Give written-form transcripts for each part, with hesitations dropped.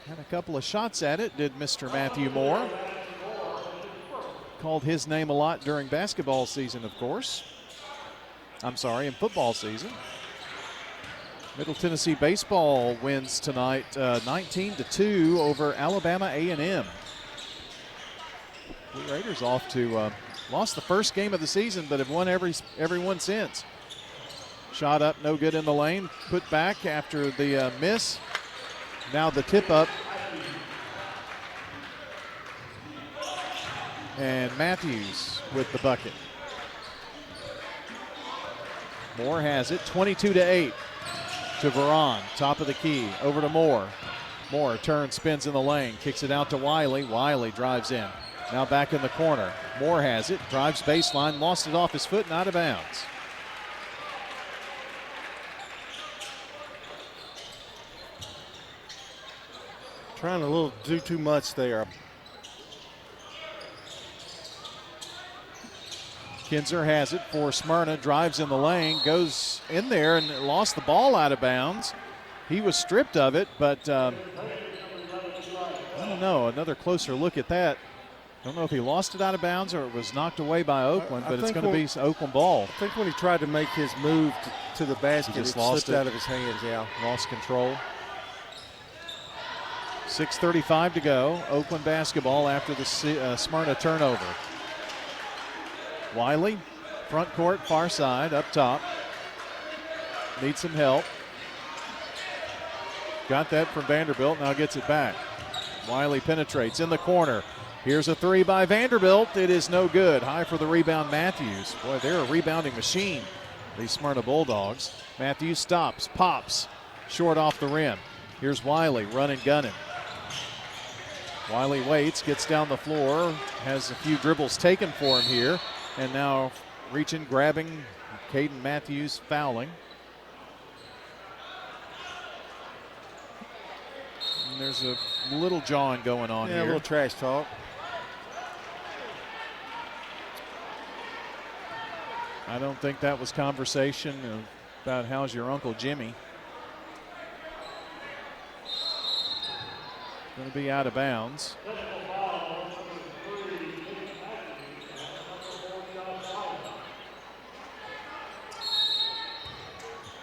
Had a couple of shots at it, did Mr. Matthew Moore. Called his name a lot during basketball season, of course. I'm sorry, in football season. Middle Tennessee baseball wins tonight 19-2 over Alabama A&M. The Raiders off to lost the first game of the season, but have won every one since. Shot up, no good in the lane. Put back after the miss. Now the tip up. And Matthews with the bucket. Moore has it, 22-8 to Veron, top of the key, over to Moore. Moore turns, spins in the lane, kicks it out to Wiley. Wiley drives in. Now back in the corner. Moore has it, drives baseline, lost it off his foot and out of bounds. Trying to do too much there. Kinzer has it for Smyrna, drives in the lane, goes in there and lost the ball out of bounds. He was stripped of it, but I don't know, another closer look at that. I don't know if he lost it out of bounds or it was knocked away by Oakland, but it's going to be Oakland ball. I think when he tried to make his move to the basket, it slipped out of his hands, yeah. Lost control. 6:35 to go. Oakland basketball after the Smyrna turnover. Wiley, front court, far side, up top. Needs some help. Got that from Vanderbilt, now gets it back. Wiley penetrates in the corner. Here's a three by Vanderbilt. It is no good. High for the rebound, Matthews. Boy, they're a rebounding machine, these Smyrna Bulldogs. Matthews stops, pops, short off the rim. Here's Wiley running, gunning. Wiley waits, gets down the floor, has a few dribbles taken for him here, and now reaching, grabbing, Caden Matthews fouling. And there's a little jawing going on here. Yeah, a little trash talk. I don't think that was conversation about how's your Uncle Jimmy. Going to be out of bounds.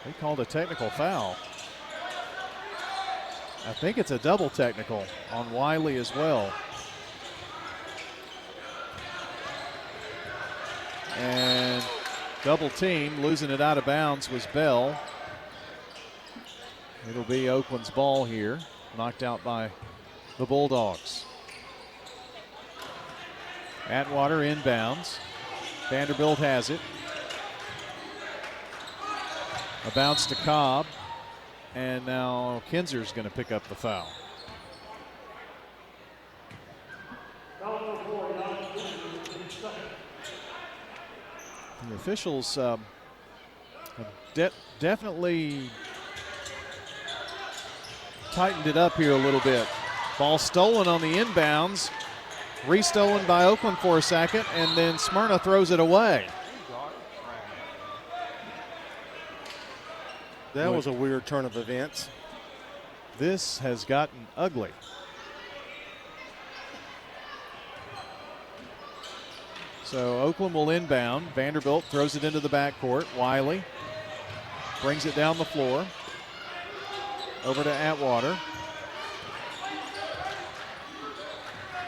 They called a technical foul. I think it's a double technical on Wiley as well. And double team, losing it out of bounds was Bell. It'll be Oakland's ball here, knocked out by the Bulldogs. Atwater inbounds. Vanderbilt has it. A bounce to Cobb. And now Kinzer's going to pick up the foul. The officials have definitely tightened it up here a little bit. Ball stolen on the inbounds, restolen by Oakland for a second, and then Smyrna throws it away. That was a weird turn of events. This has gotten ugly. So Oakland will inbound. Vanderbilt throws it into the backcourt. Wiley brings it down the floor. Over to Atwater.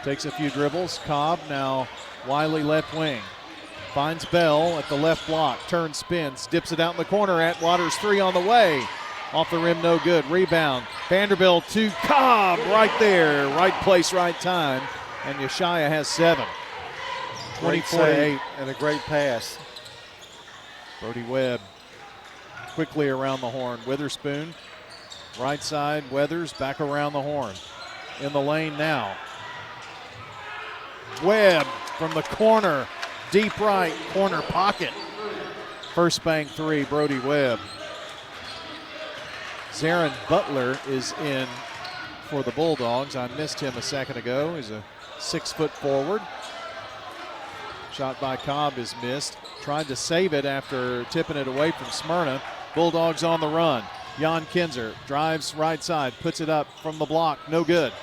Takes a few dribbles. Cobb, now Wiley left wing. Finds Bell at the left block. Turns, spins, dips it out in the corner. Atwater's three on the way. Off the rim, no good. Rebound. Vanderbilt to Cobb right there. Right place, right time. And Yeshaya has 7. 24-8. And a great pass. Brody Webb quickly around the horn. Witherspoon, right side. Weathers back around the horn. In the lane now. Webb from the corner. Deep right, corner pocket. First bank three, Brody Webb. Zarin Butler is in for the Bulldogs. I missed him a second ago. He's a 6-foot forward. Shot by Cobb is missed. Tried to save it after tipping it away from Smyrna. Bulldogs on the run. Jan Kinzer drives right side, puts it up from the block, no good.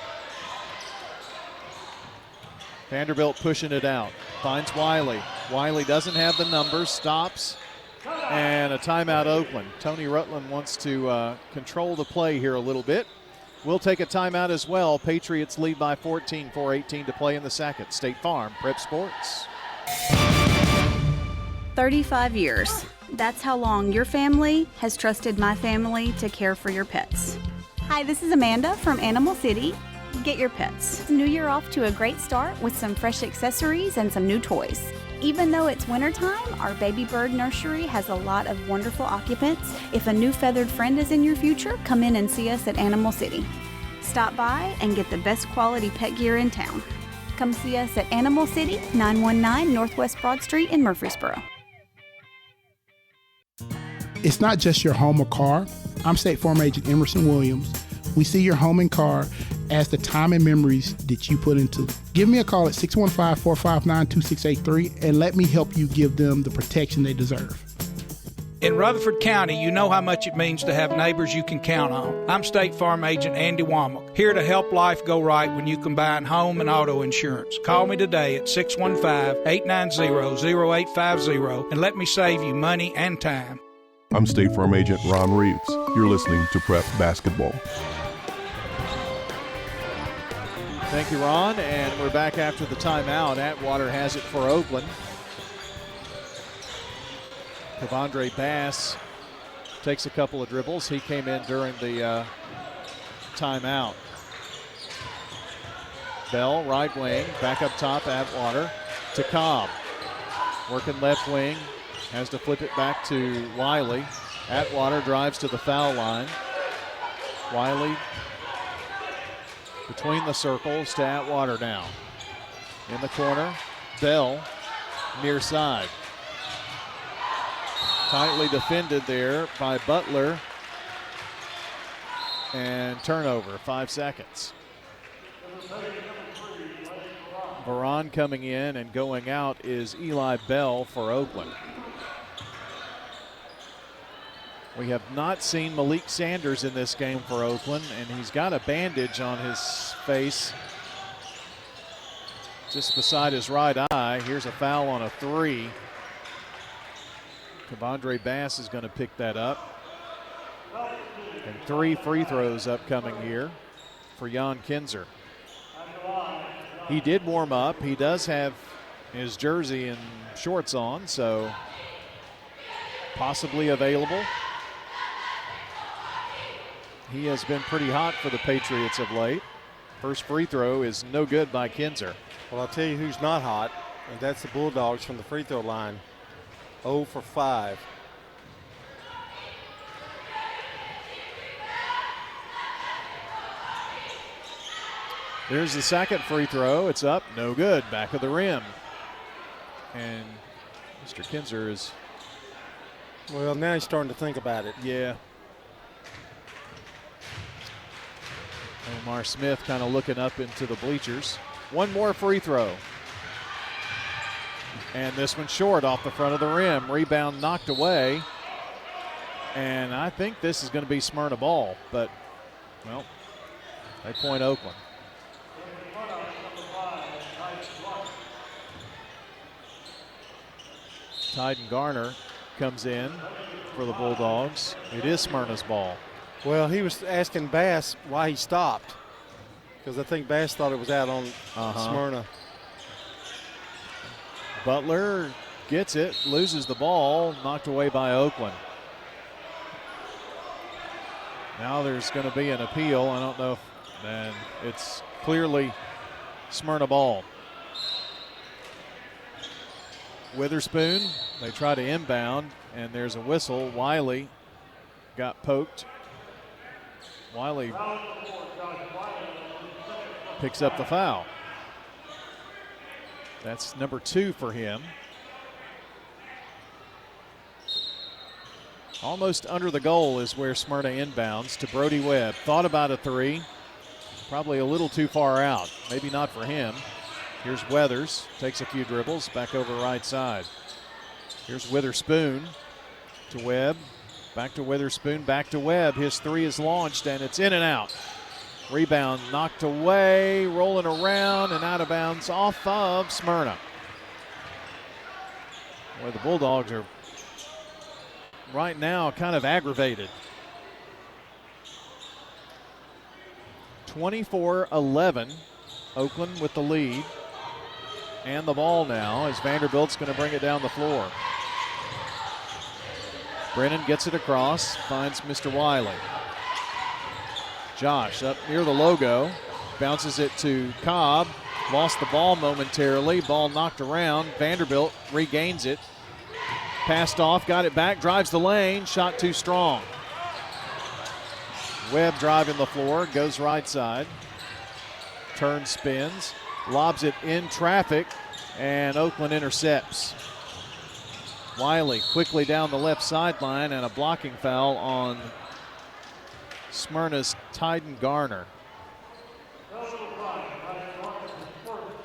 Vanderbilt pushing it out, finds Wiley. Wiley doesn't have the numbers, stops, and a timeout Oakland. Tony Rutland wants to control the play here a little bit. We'll take a timeout as well. Patriots lead by 14, 4:18 to play in the second. State Farm, Prep Sports. 35 years. That's how long your family has trusted my family to care for your pets. Hi, this is Amanda from Animal City. Get your pets. New Year off to a great start with some fresh accessories and some new toys. Even though it's wintertime, our baby bird nursery has a lot of wonderful occupants. If a new feathered friend is in your future, come in and see us at Animal City. Stop by and get the best quality pet gear in town. Come see us at Animal City, 919 Northwest Broad Street in Murfreesboro. It's not just your home or car. I'm State Farm Agent Emerson Williams. We see your home and car as the time and memories that you put into it. Give me a call at 615-459-2683 and let me help you give them the protection they deserve. In Rutherford County, you know how much it means to have neighbors you can count on. I'm State Farm Agent Andy Womack, here to help life go right when you combine home and auto insurance. Call me today at 615-890-0850 and let me save you money and time. I'm State Farm Agent Ron Reeves. You're listening to Prep Basketball. Thank you, Ron, and we're back after the timeout. Atwater has it for Oakland. Kevondre Bass takes a couple of dribbles. He came in during the timeout. Bell, right wing, back up top, Atwater to Cobb. Working left wing, has to flip it back to Wiley. Atwater drives to the foul line. Wiley between the circles to Atwater now. In the corner, Bell, near side. Tightly defended there by Butler. And turnover, 5 seconds. Varon coming in and going out is Eli Bell for Oakland. We have not seen Malik Sanders in this game for Oakland, and he's got a bandage on his face just beside his right eye. Here's a foul on a three. Kevondre Bass is going to pick that up. And 3 free throws upcoming here for Jan Kinzer. He did warm up. He does have his jersey and shorts on, so possibly available. He has been pretty hot for the Patriots of late. First free throw is no good by Kinzer. Well, I'll tell you who's not hot, and that's the Bulldogs from the free throw line. 0 for 5. There's the second free throw. It's up, no good, back of the rim. And Mr. Kinzer is... Well, now he's starting to think about it. Yeah. Omar Smith kind of looking up into the bleachers. One more free throw. And this one short off the front of the rim. Rebound knocked away. And I think this is going to be Smyrna ball, but, well, they point Oakland. Tyden Garner comes in for the Bulldogs. It is Smyrna's ball. Well, he was asking Bass why he stopped, because I think Bass thought it was out on Smyrna. Butler gets it, loses the ball, knocked away by Oakland. Now there's going to be an appeal. I don't know, and it's clearly Smyrna ball. Witherspoon, they try to inbound, and there's a whistle. Wiley got poked. Wiley picks up the foul. That's number 2 for him. Almost under the goal is where Smyrna inbounds to Brody Webb. Thought about a three. Probably a little too far out. Maybe not for him. Here's Weathers. Takes a few dribbles. Back over right side. Here's Witherspoon to Webb. Back to Witherspoon, back to Webb. His three is launched, and it's in and out. Rebound knocked away, rolling around and out of bounds off of Smyrna. Boy, the Bulldogs are right now kind of aggravated. 24-11, Oakland with the lead. And the ball now as Vanderbilt's going to bring it down the floor. Brennan gets it across, finds Mr. Wiley. Josh up near the logo, bounces it to Cobb, lost the ball momentarily, ball knocked around. Vanderbilt regains it, passed off, got it back, drives the lane, shot too strong. Webb driving the floor, goes right side, turns, spins, lobs it in traffic, and Oakland intercepts. Wiley quickly down the left sideline, and a blocking foul on Smyrna's Tyden Garner.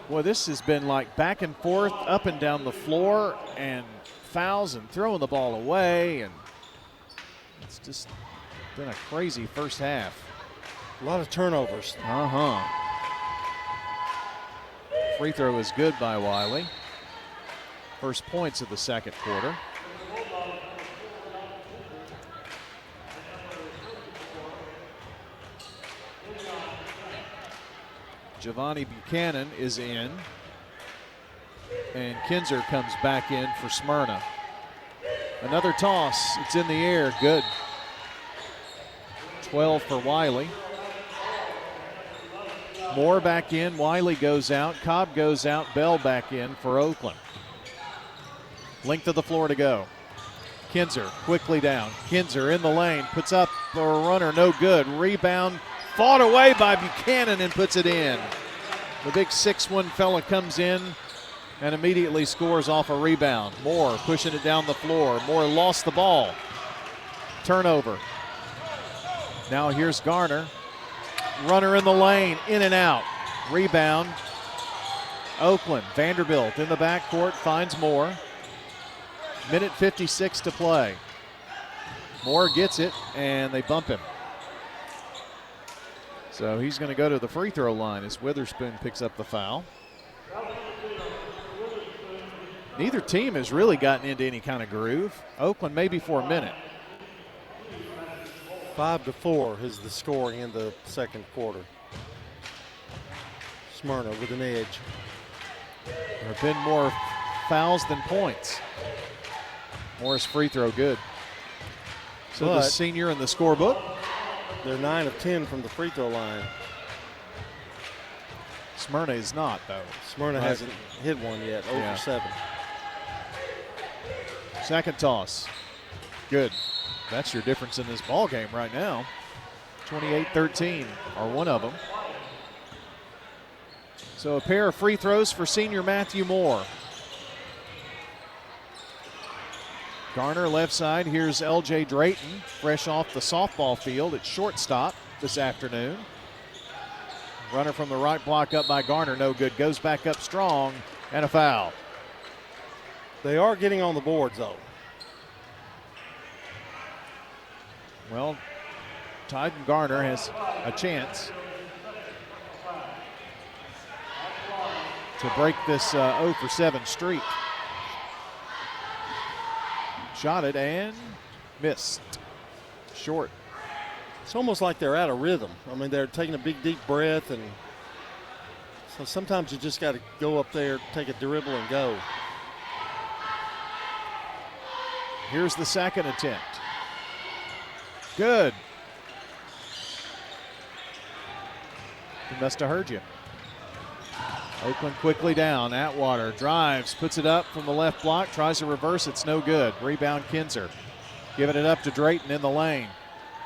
Boy, this has been like back and forth, up and down the floor, and fouls and throwing the ball away, and it's just been a crazy first half. A lot of turnovers. Free throw is good by Wiley. First points of the second quarter. Giovanni Buchanan is in, and Kinzer comes back in for Smyrna. Another toss, it's in the air, good. 12 for Wiley. Moore back in, Wiley goes out, Cobb goes out, Bell back in for Oakland. Length of the floor to go. Kinzer quickly down. Kinzer in the lane, puts up a runner, no good. Rebound fought away by Buchanan and puts it in. The big 6'1" fella comes in and immediately scores off a rebound. Moore pushing it down the floor. Moore lost the ball. Turnover. Now here's Garner. Runner in the lane, in and out. Rebound. Oakland, Vanderbilt in the backcourt, finds Moore. Minute 56 to play. Moore gets it, and they bump him. So he's going to go to the free throw line as Witherspoon picks up the foul. Neither team has really gotten into any kind of groove. Oakland maybe for a minute. 5-4 is the score in the second quarter. Smyrna with an edge. There have been more fouls than points. Moore's free throw good. So the senior in the scorebook. They're 9 of 10 from the free throw line. Smyrna is not, though. Smyrna hasn't hit one yet, 0 for 7. Second toss. Good. That's your difference in this ball game right now. 28-13 are one of them. So a pair of free throws for senior Matthew Moore. Garner left side. Here's L.J. Drayton, fresh off the softball field at shortstop this afternoon. Runner from the right block up by Garner, no good. Goes back up strong, and a foul. They are getting on the boards, though. Well, Tyden Garner has a chance to break this 0 for 7 streak. Shot it and missed. Short. It's almost like they're out of rhythm. I mean, they're taking a big, deep breath, and so sometimes you just got to go up there, take a dribble, and go. Here's the second attempt. Good. He must have heard you. Oakland quickly down. Atwater drives, puts it up from the left block, tries to reverse. It's no good. Rebound Kinzer. Giving it up to Drayton in the lane.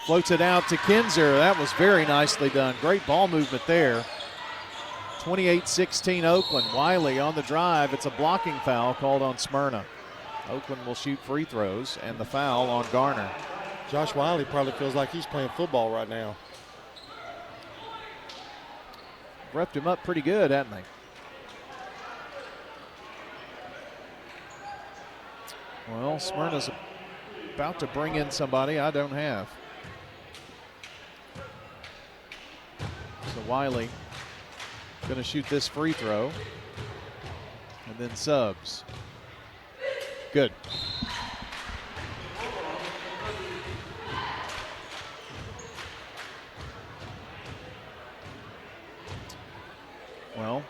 Floats it out to Kinzer. That was very nicely done. Great ball movement there. 28-16 Oakland. Wiley on the drive. It's a blocking foul called on Smyrna. Oakland will shoot free throws, and the foul on Garner. Josh Wiley probably feels like he's playing football right now. Repped him up pretty good, hadn't they? Well, Smyrna's about to bring in somebody I don't have. So Wiley going to shoot this free throw. And then subs. Good. Well,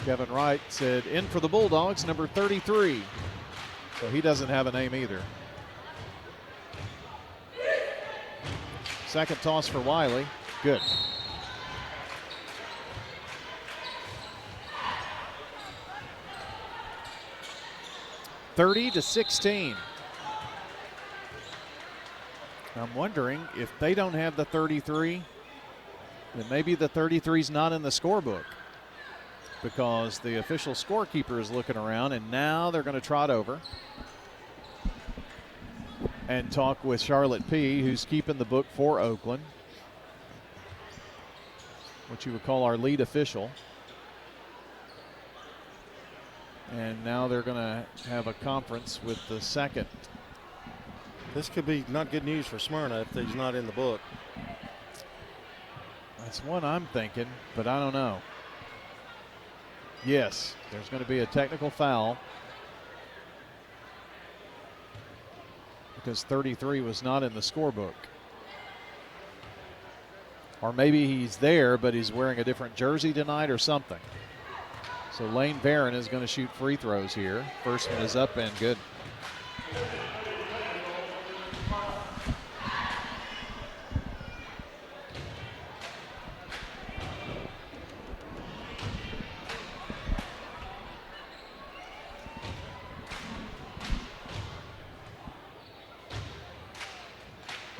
Kevin Wright said in for the Bulldogs, number 33. So he doesn't have a name either. Second toss for Wiley. Good. (30-16). I'm wondering if they don't have the 33, then maybe the 33 is not in the scorebook, because the official scorekeeper is looking around, and now they're going to trot over and talk with Charlotte P., who's keeping the book for Oakland, what you would call our lead official. And now they're going to have a conference with the second. This could be not good news for Smyrna if he's not in the book. That's what I'm thinking, but I don't know. Yes, there's going to be a technical foul because 33 was not in the scorebook. Or maybe he's there, but he's wearing a different jersey tonight or something. So Lane Barron is going to shoot free throws here. First one is up and good.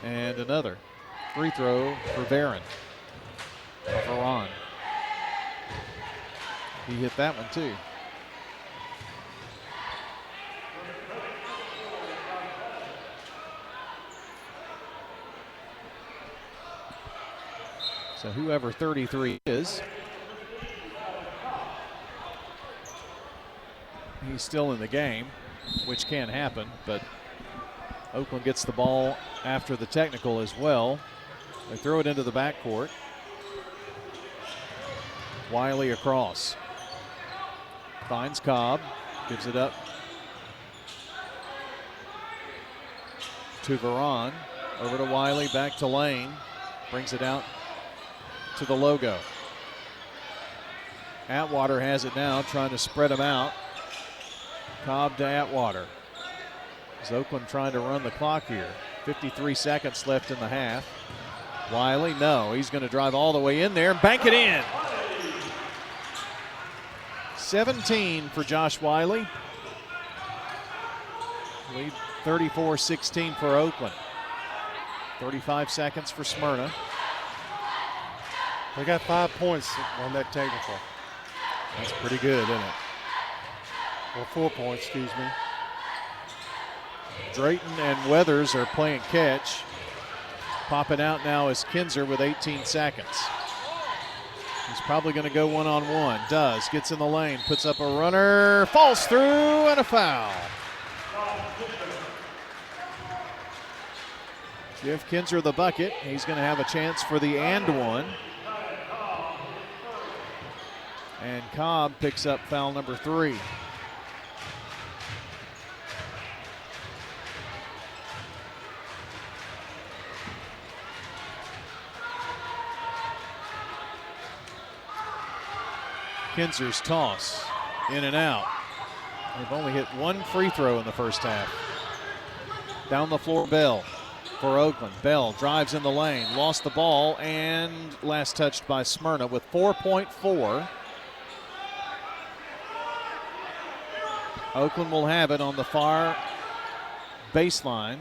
And another free throw for Barron. Veron. He hit that one too. So whoever 33 is, he's still in the game, which can happen, but Oakland gets the ball after the technical as well. They throw it into the backcourt. Wiley across. Finds Cobb, gives it up to Veron. Over to Wiley, back to Lane. Brings it out to the logo. Atwater has it now, trying to spread them out. Cobb to Atwater. Is Oakland trying to run the clock here? 53 seconds left in the half. Wiley, no, he's going to drive all the way in there and bank it in. 17 for Josh Wiley. Lead 34-16 for Oakland. 35 seconds for Smyrna. They got 5 points on that technical. That's pretty good, isn't it? Or 4 points, excuse me. Drayton and Weathers are playing catch. Popping out now is Kinzer with 18 seconds. He's probably going to go one-on-one. Does. Gets in the lane. Puts up a runner. Falls through and a foul. Give Kinzer the bucket. He's going to have a chance for the and one. And Cobb picks up foul number 3. Kinzer's toss, in and out. They've only hit one free throw in the first half. Down the floor, Bell for Oakland. Bell drives in the lane, lost the ball, and last touched by Smyrna with 4.4. Oakland will have it on the far baseline.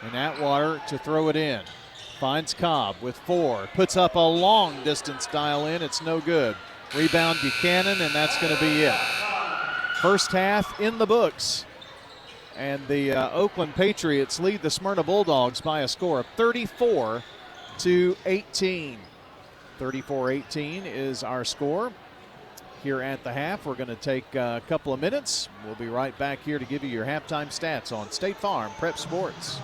And Atwater to throw it in. Finds Cobb with 4. Puts up a long distance dial in. It's no good. Rebound Buchanan, and that's going to be it. First half in the books. And the Oakland Patriots lead the Smyrna Bulldogs by a score of 34-18. 34-18 is our score. here at the half. We're going to take a couple of minutes. We'll be right back here to give you your halftime stats on State Farm Prep Sports.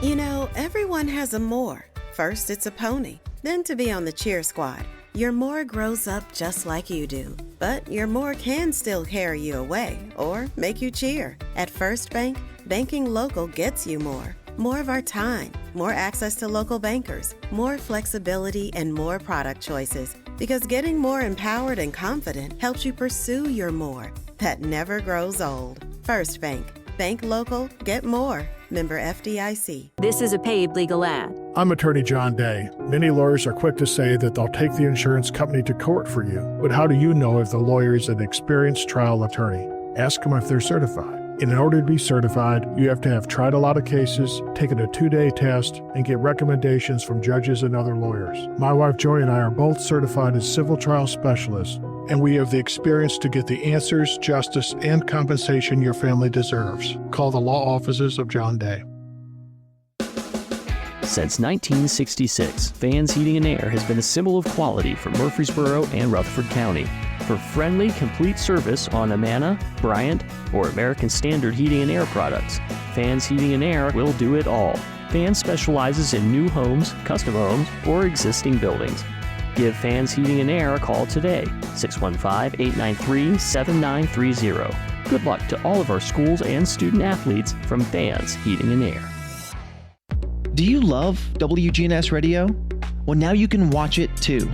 You know, everyone has a more. First, it's a pony, then to be on the cheer squad. Your more grows up just like you do, but your more can still carry you away or make you cheer. At First Bank, banking local gets you more. More of our time, more access to local bankers, more flexibility, and more product choices. Because getting more empowered and confident helps you pursue your more. That never grows old. First Bank. Bank local, get more. Member FDIC. This is a paid legal ad. I'm attorney John Day. Many lawyers are quick to say that they'll take the insurance company to court for you. But how do you know if the lawyer is an experienced trial attorney? Ask them if they're certified. In order to be certified, you have to have tried a lot of cases, taken a 2-day test, and get recommendations from judges and other lawyers. My wife Joy and I are both certified as civil trial specialists, and we have the experience to get the answers, justice, and compensation your family deserves. Call the law offices of John Day. Since 1966, Fans Heating and Air has been a symbol of quality for Murfreesboro and Rutherford County. For friendly, complete service on Amana, Bryant, or American Standard Heating and Air products, Fans Heating and Air will do it all. Fans specializes in new homes, custom homes, or existing buildings. Give Fans Heating and Air a call today, 615-893-7930. Good luck to all of our schools and student athletes from Fans Heating and Air. Do you love WGNS Radio? Well, now you can watch it too.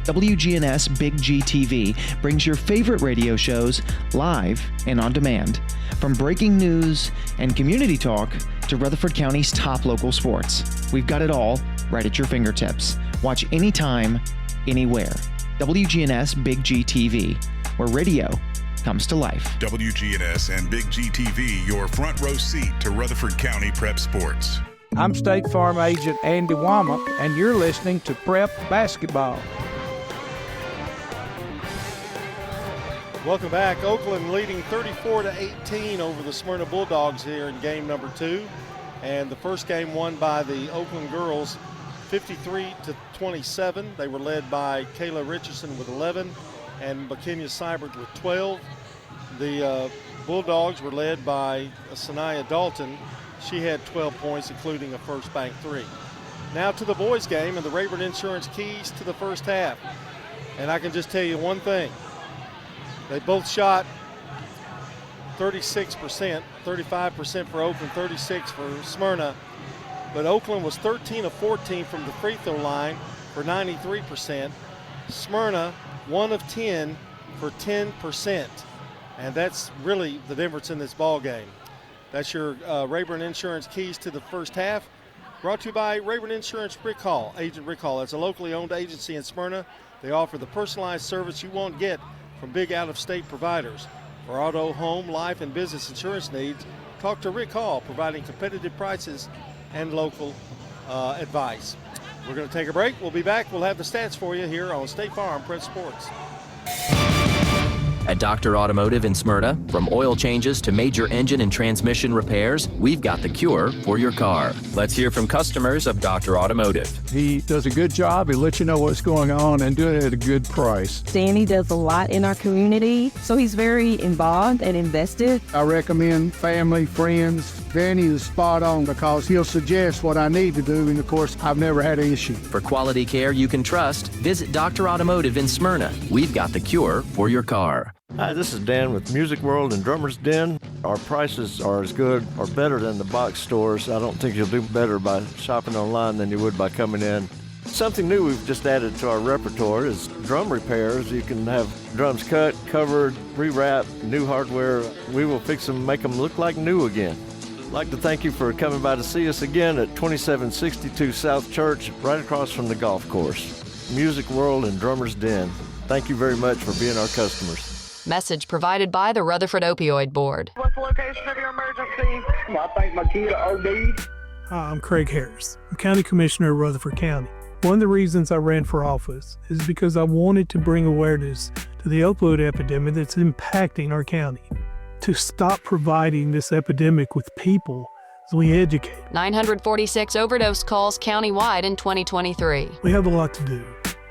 WGNS Big G TV brings your favorite radio shows live and on demand. From breaking news and community talk to Rutherford County's top local sports. We've got it all right at your fingertips. Watch anytime, anywhere. WGNS Big G TV, where radio comes to life. WGNS and Big G TV, your front row seat to Rutherford County Prep Sports. I'm State Farm Agent Andy Womack, and you're listening to Prep Basketball. Welcome back. Oakland leading 34-18 over the Smyrna Bulldogs here in game number 2. And the first game won by the Oakland girls 53-27. They were led by Kayla Richardson with 11 and McKenya Seibert with 12. The Bulldogs were led by Sanaya Dalton. She had 12 points, including a first bank 3. Now to the boys' game and the Rayburn Insurance keys to the first half. And I can just tell you one thing. They both shot 36%, 35% for Oakland, 36% for Smyrna. But Oakland was 13 of 14 from the free throw line for 93%. Smyrna, 1 of 10 for 10%. And that's really the difference in this ball game. That's your Rayburn Insurance keys to the first half. Brought to you by Rayburn Insurance Rick Hall, Agent Rick Hall. It's a locally owned agency in Smyrna. They offer the personalized service you won't get from big out-of-state providers. For auto, home, life, and business insurance needs, talk to Rick Hall, providing competitive prices and local advice. We're going to take a break. We'll be back. We'll have the stats for you here on State Farm Prep Sports. At Dr. Automotive in Smyrna, from oil changes to major engine and transmission repairs, we've got the cure for your car. Let's hear from customers of Dr. Automotive. He does a good job. He lets you know what's going on and do it at a good price. Danny does a lot in our community, so he's very involved and invested. I recommend family, friends. Danny is spot on because he'll suggest what I need to do, and of course, I've never had an issue. For quality care you can trust, visit Dr. Automotive in Smyrna. We've got the cure for your car. Hi, this is Dan with Music World and Drummer's Den. Our prices are as good or better than the box stores. I don't think you'll do better by shopping online than you would by coming in. Something new we've just added to our repertoire is drum repairs. You can have drums cut, covered, rewrapped, new hardware. We will fix them, make them look like new again. I'd like to thank you for coming by to see us again at 2762 South Church, right across from the golf course. Music World and Drummer's Den. Thank you very much for being our customers. Message provided by the Rutherford Opioid Board. What's the location of your emergency? I think my kid OD'd. Hi, I'm Craig Harris. I'm County Commissioner of Rutherford County. One of the reasons I ran for office is because I wanted to bring awareness to the opioid epidemic that's impacting our county. To stop providing this epidemic with people as we educate. 946 overdose calls countywide in 2023. We have a lot to do.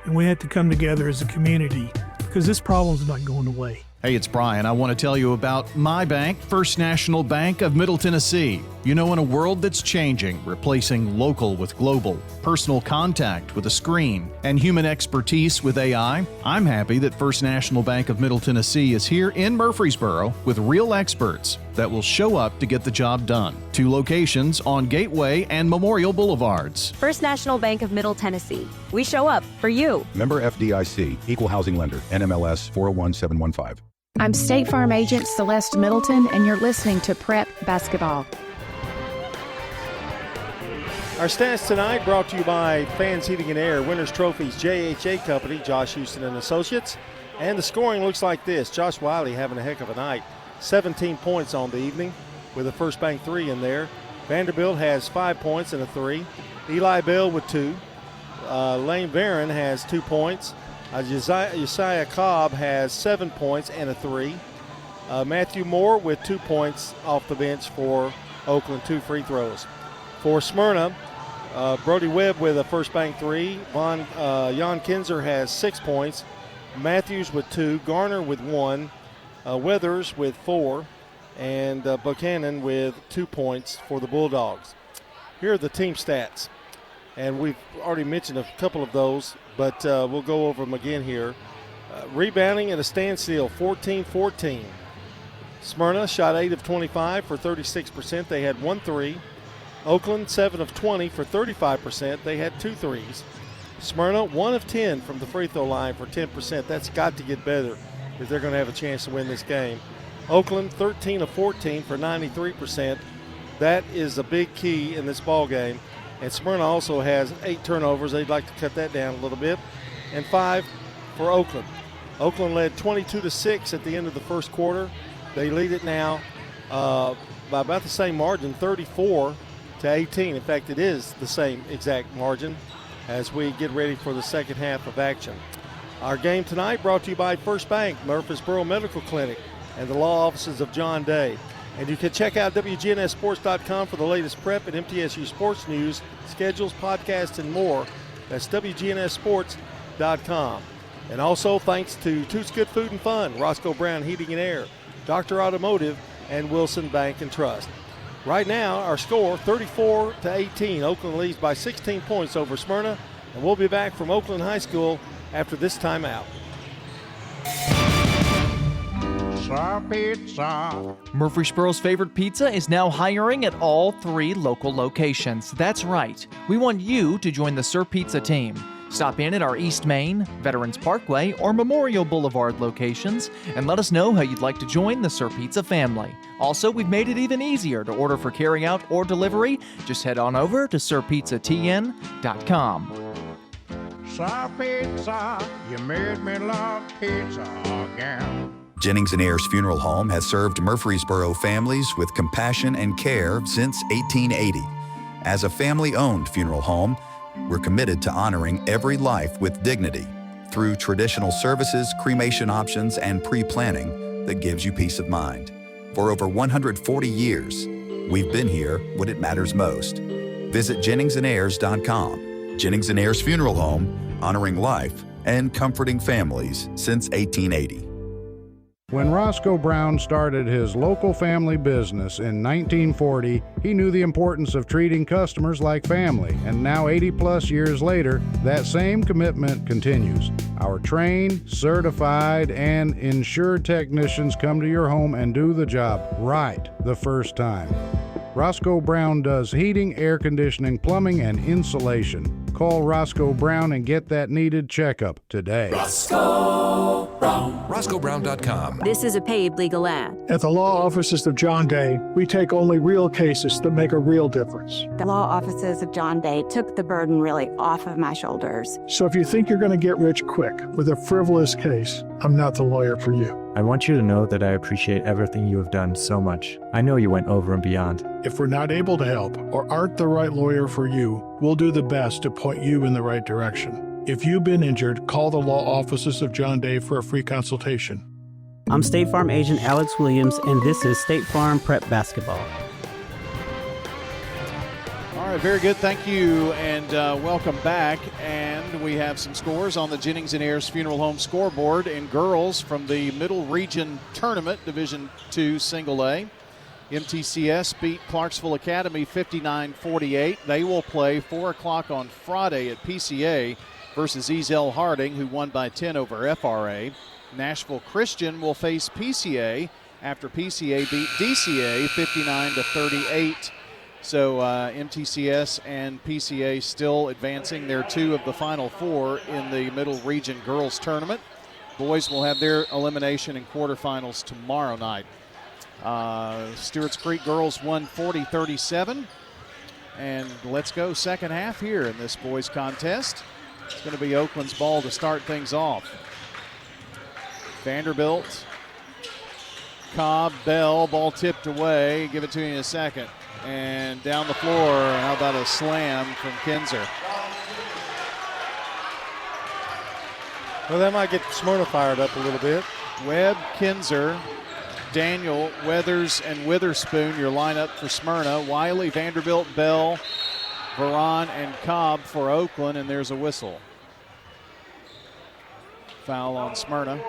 and we have to come together as a community because this problem's not going away. Hey, it's Brian. I want to tell you about my bank, First National Bank of Middle Tennessee. You know, in a world that's changing, replacing local with global, personal contact with a screen, and human expertise with AI, I'm happy that First National Bank of Middle Tennessee is here in Murfreesboro with real experts that will show up to get the job done. 2 locations on Gateway and Memorial Boulevards. First National Bank of Middle Tennessee. We show up for you. Member FDIC, Equal Housing Lender, NMLS 401715. I'm State Farm Agent Celeste Middleton, and you're listening to Prep Basketball. Our stats tonight brought to you by Fans Heating and Air, Winners Trophies, JHA Company, Josh Houston and Associates. And the scoring looks like this. Josh Wiley having a heck of a night. 17 points on the evening with a First Bank 3 in there. Vanderbilt has 5 points and a 3. Eli Bell with 2. Lane Barron has 2 points. Josiah Cobb has 7 points and a 3. Matthew Moore with 2 points off the bench for Oakland, 2 free throws. For Smyrna, Brody Webb with a First Bank 3. Jan Kinzer has 6 points. Matthews with 2. Garner with 1. Weathers with 4. And Buchanan with 2 points for the Bulldogs. Here are the team stats. And we've already mentioned a couple of those, but we'll go over them again here. Rebounding at a standstill, 14-14. Smyrna shot 8 of 25 for 36%. They had 1 3. Oakland, 7 of 20 for 35%. They had 2 threes. Smyrna, 1 of 10 from the free throw line for 10%. That's got to get better if they're going to have a chance to win this game. Oakland, 13 of 14 for 93%. That is a big key in this ball game. And Smyrna also has 8 turnovers. They'd like to cut that down a little bit. And 5 for Oakland. Oakland led 22-6 at the end of the first quarter. They lead it now by about the same margin, 34-18. In fact, it is the same exact margin as we get ready for the second half of action. Our game tonight brought to you by First Bank, Murfreesboro Medical Clinic, and the law offices of John Day. And you can check out WGNSSports.com for the latest prep and MTSU sports news, schedules, podcasts, and more. That's WGNSSports.com. And also thanks to Toots Good Food and Fun, Roscoe Brown Heating and Air, Dr. Automotive, and Wilson Bank and Trust. Right now, our score, 34-18. Oakland leads by 16 points over Smyrna. And we'll be back from Oakland High School after this timeout. Pizza. Murfreesboro's favorite pizza is now hiring at all 3 local locations. That's right. We want you to join the Sir Pizza team. Stop in at our East Main, Veterans Parkway, or Memorial Boulevard locations and let us know how you'd like to join the Sir Pizza family. Also, we've made it even easier to order for carryout or delivery. Just head on over to sirpizzatn.com. Sir Pizza, you made me love pizza again. Jennings & Ayers Funeral Home has served Murfreesboro families with compassion and care since 1880. As a family-owned funeral home, we're committed to honoring every life with dignity through traditional services, cremation options, and pre-planning that gives you peace of mind. For over 140 years, we've been here when it matters most. Visit JenningsandAyers.com. Jennings & Ayers Funeral Home, honoring life and comforting families since 1880. When Roscoe Brown started his local family business in 1940, he knew the importance of treating customers like family, and now 80-plus years later, that same commitment continues. Our trained, certified, and insured technicians come to your home and do the job right the first time. Roscoe Brown does heating, air conditioning, plumbing, and insulation. Call Roscoe Brown and get that needed checkup today. Roscoe Brown. RoscoeBrown.com. This is a paid legal ad. At the law offices of John Day, we take only real cases that make a real difference. The law offices of John Day took the burden really off of my shoulders. So if you think you're going to get rich quick with a frivolous case, I'm not the lawyer for you. I want you to know that I appreciate everything you have done so much. I know you went over and beyond. If we're not able to help or aren't the right lawyer for you, we'll do the best to point you in the right direction. If you've been injured, call the law offices of John Day for a free consultation. I'm State Farm Agent Alex Williams, and this is State Farm Prep Basketball. All All right, very good. Thank you, and welcome back. And we have some scores on the Jennings and Ayers Funeral Home scoreboard in girls from the Middle Region Tournament, Division II Single A. MTCS beat Clarksville Academy 59-48. They will play 4 o'clock on Friday at PCA versus Ezel Harding, who won by 10 over FRA. Nashville Christian will face PCA after PCA beat DCA 59-38. So MTCS and PCA still advancing. They're 2 of the final 4 in the Middle Region Girls Tournament. Boys will have their elimination in quarterfinals tomorrow night. Stewart's Creek girls won 40-37. And let's go second half here in this boys contest. It's going to be Oakland's ball to start things off. Vanderbilt, Cobb, Bell, ball tipped away. Give it to you in a second. And down the floor, how about a slam from Kinzer? Well, that might get Smyrna fired up a little bit. Webb, Kinzer, Daniel, Weathers, and Witherspoon, your lineup for Smyrna. Wiley, Vanderbilt, Bell, Varon, and Cobb for Oakland, and there's a whistle. Foul on Smyrna.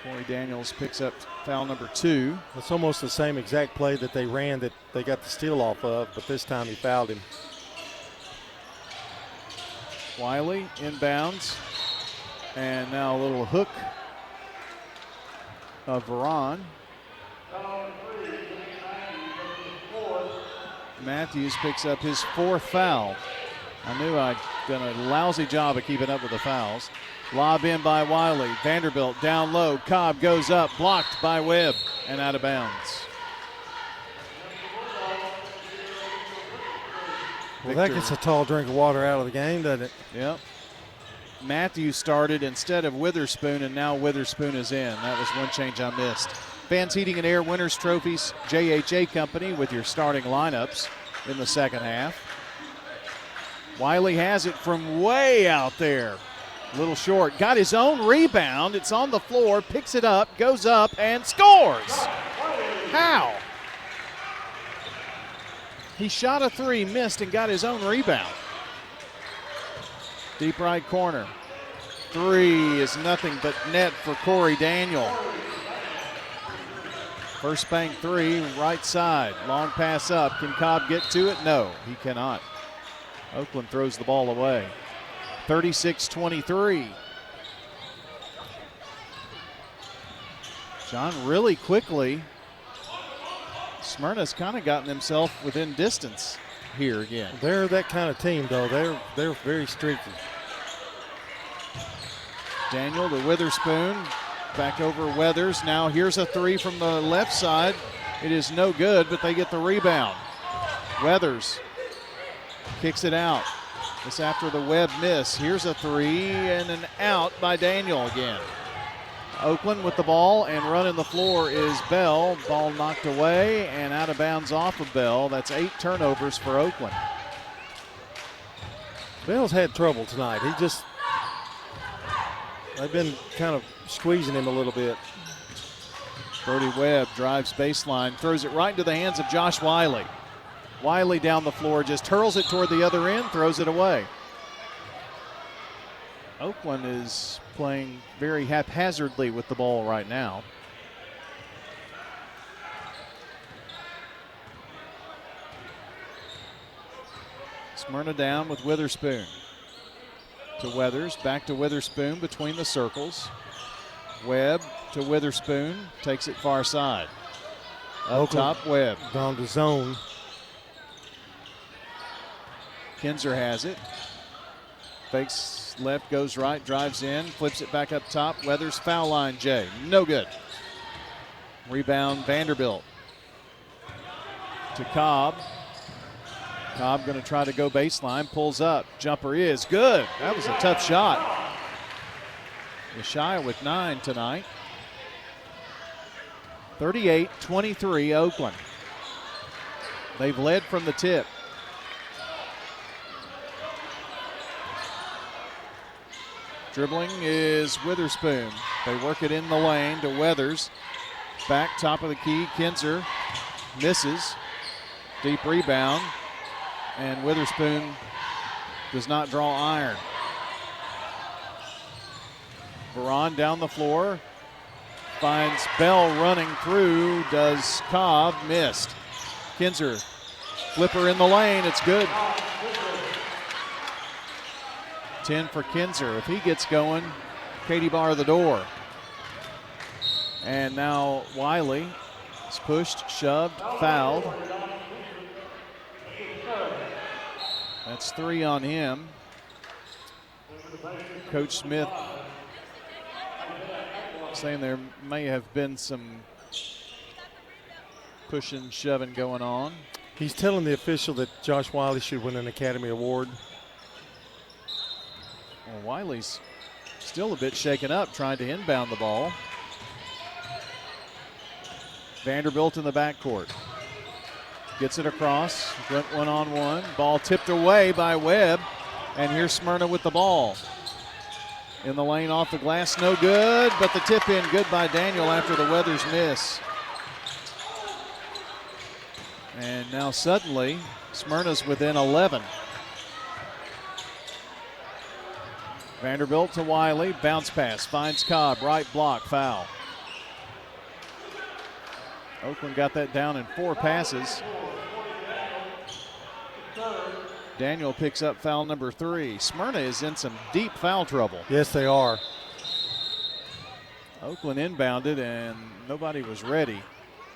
Corey Daniels picks up foul number 2. It's almost the same exact play that they ran that they got the steal off of, but this time he fouled him. Wiley inbounds, and now a little hook of Varon. Matthews picks up his 4th foul. I knew I'd done a lousy job of keeping up with the fouls. Lob in by Wiley. Vanderbilt down low. Cobb goes up, blocked by Webb, and out of bounds. Well, that gets a tall drink of water out of the game, doesn't it? Yep. Matthews started instead of Witherspoon, and now Witherspoon is in. That was one change I missed. Fans Heating and Air Winners Trophies JHA Company with your starting lineups in the second half. Wiley has it from way out there. A little short. Got his own rebound. It's on the floor. Picks it up, goes up, and scores. How? He shot a 3, missed, and got his own rebound. Deep right corner. 3 is nothing but net for Corey Daniel. First bank 3, right side. Long pass up. Can Cobb get to it? No, he cannot. Oakland throws the ball away. 36-23. John, really quickly, Smyrna's kind of gotten himself within distance here again. They're that kind of team, though. They're very streaky. Daniel to Witherspoon. Back over Weathers. Now here's a 3 from the left side. It is no good, but they get the rebound. Weathers kicks it out. This after the Webb miss. Here's a 3 and an out by Daniel again. Oakland with the ball, and running the floor is Bell. Ball knocked away and out of bounds off of Bell. That's 8 turnovers for Oakland. Bell's had trouble tonight. They've been kind of squeezing him a little bit. Brody Webb drives baseline, throws it right into the hands of Josh Wiley. Wiley down the floor, just hurls it toward the other end, throws it away. Oakland is playing very haphazardly with the ball right now. Smyrna down with Witherspoon. To Weathers, back to Witherspoon between the circles. Webb to Witherspoon, takes it far side. Up Oakland top, Webb. Down to zone. Kinzer has it. Fakes left, goes right, drives in, flips it back up top. Weathers, foul line, Jay. No good. Rebound, Vanderbilt. To Cobb. Cobb going to try to go baseline, pulls up. Jumper is good. That was a tough shot. Yeshaya with 9 tonight. 38-23 Oakland. They've led from the tip. Dribbling is Witherspoon. They work it in the lane to Weathers. Back top of the key, Kinzer misses. Deep rebound, and Witherspoon does not draw iron. Veron down the floor, finds Bell running through, does Cobb, missed. Kinzer, flipper in the lane, it's good. 10 for Kinzer. If he gets going, Katie bar the door. And now Wiley is pushed, shoved, fouled. That's 3 on him. Coach Smith saying there may have been some pushing, shoving going on. He's telling the official that Josh Wiley should win an Academy Award. Well, Wiley's still a bit shaken up trying to inbound the ball. Vanderbilt in the backcourt. Gets it across, went one-on-one. Ball tipped away by Webb, and here's Smyrna with the ball. In the lane off the glass, no good, but the tip in good by Daniel after the Weathers miss. And now suddenly, Smyrna's within 11. Vanderbilt to Wiley, bounce pass, finds Cobb, right block, foul. Oakland got that down in 4 passes. Daniel picks up foul number 3. Smyrna is in some deep foul trouble. Yes, they are. Oakland inbounded and nobody was ready.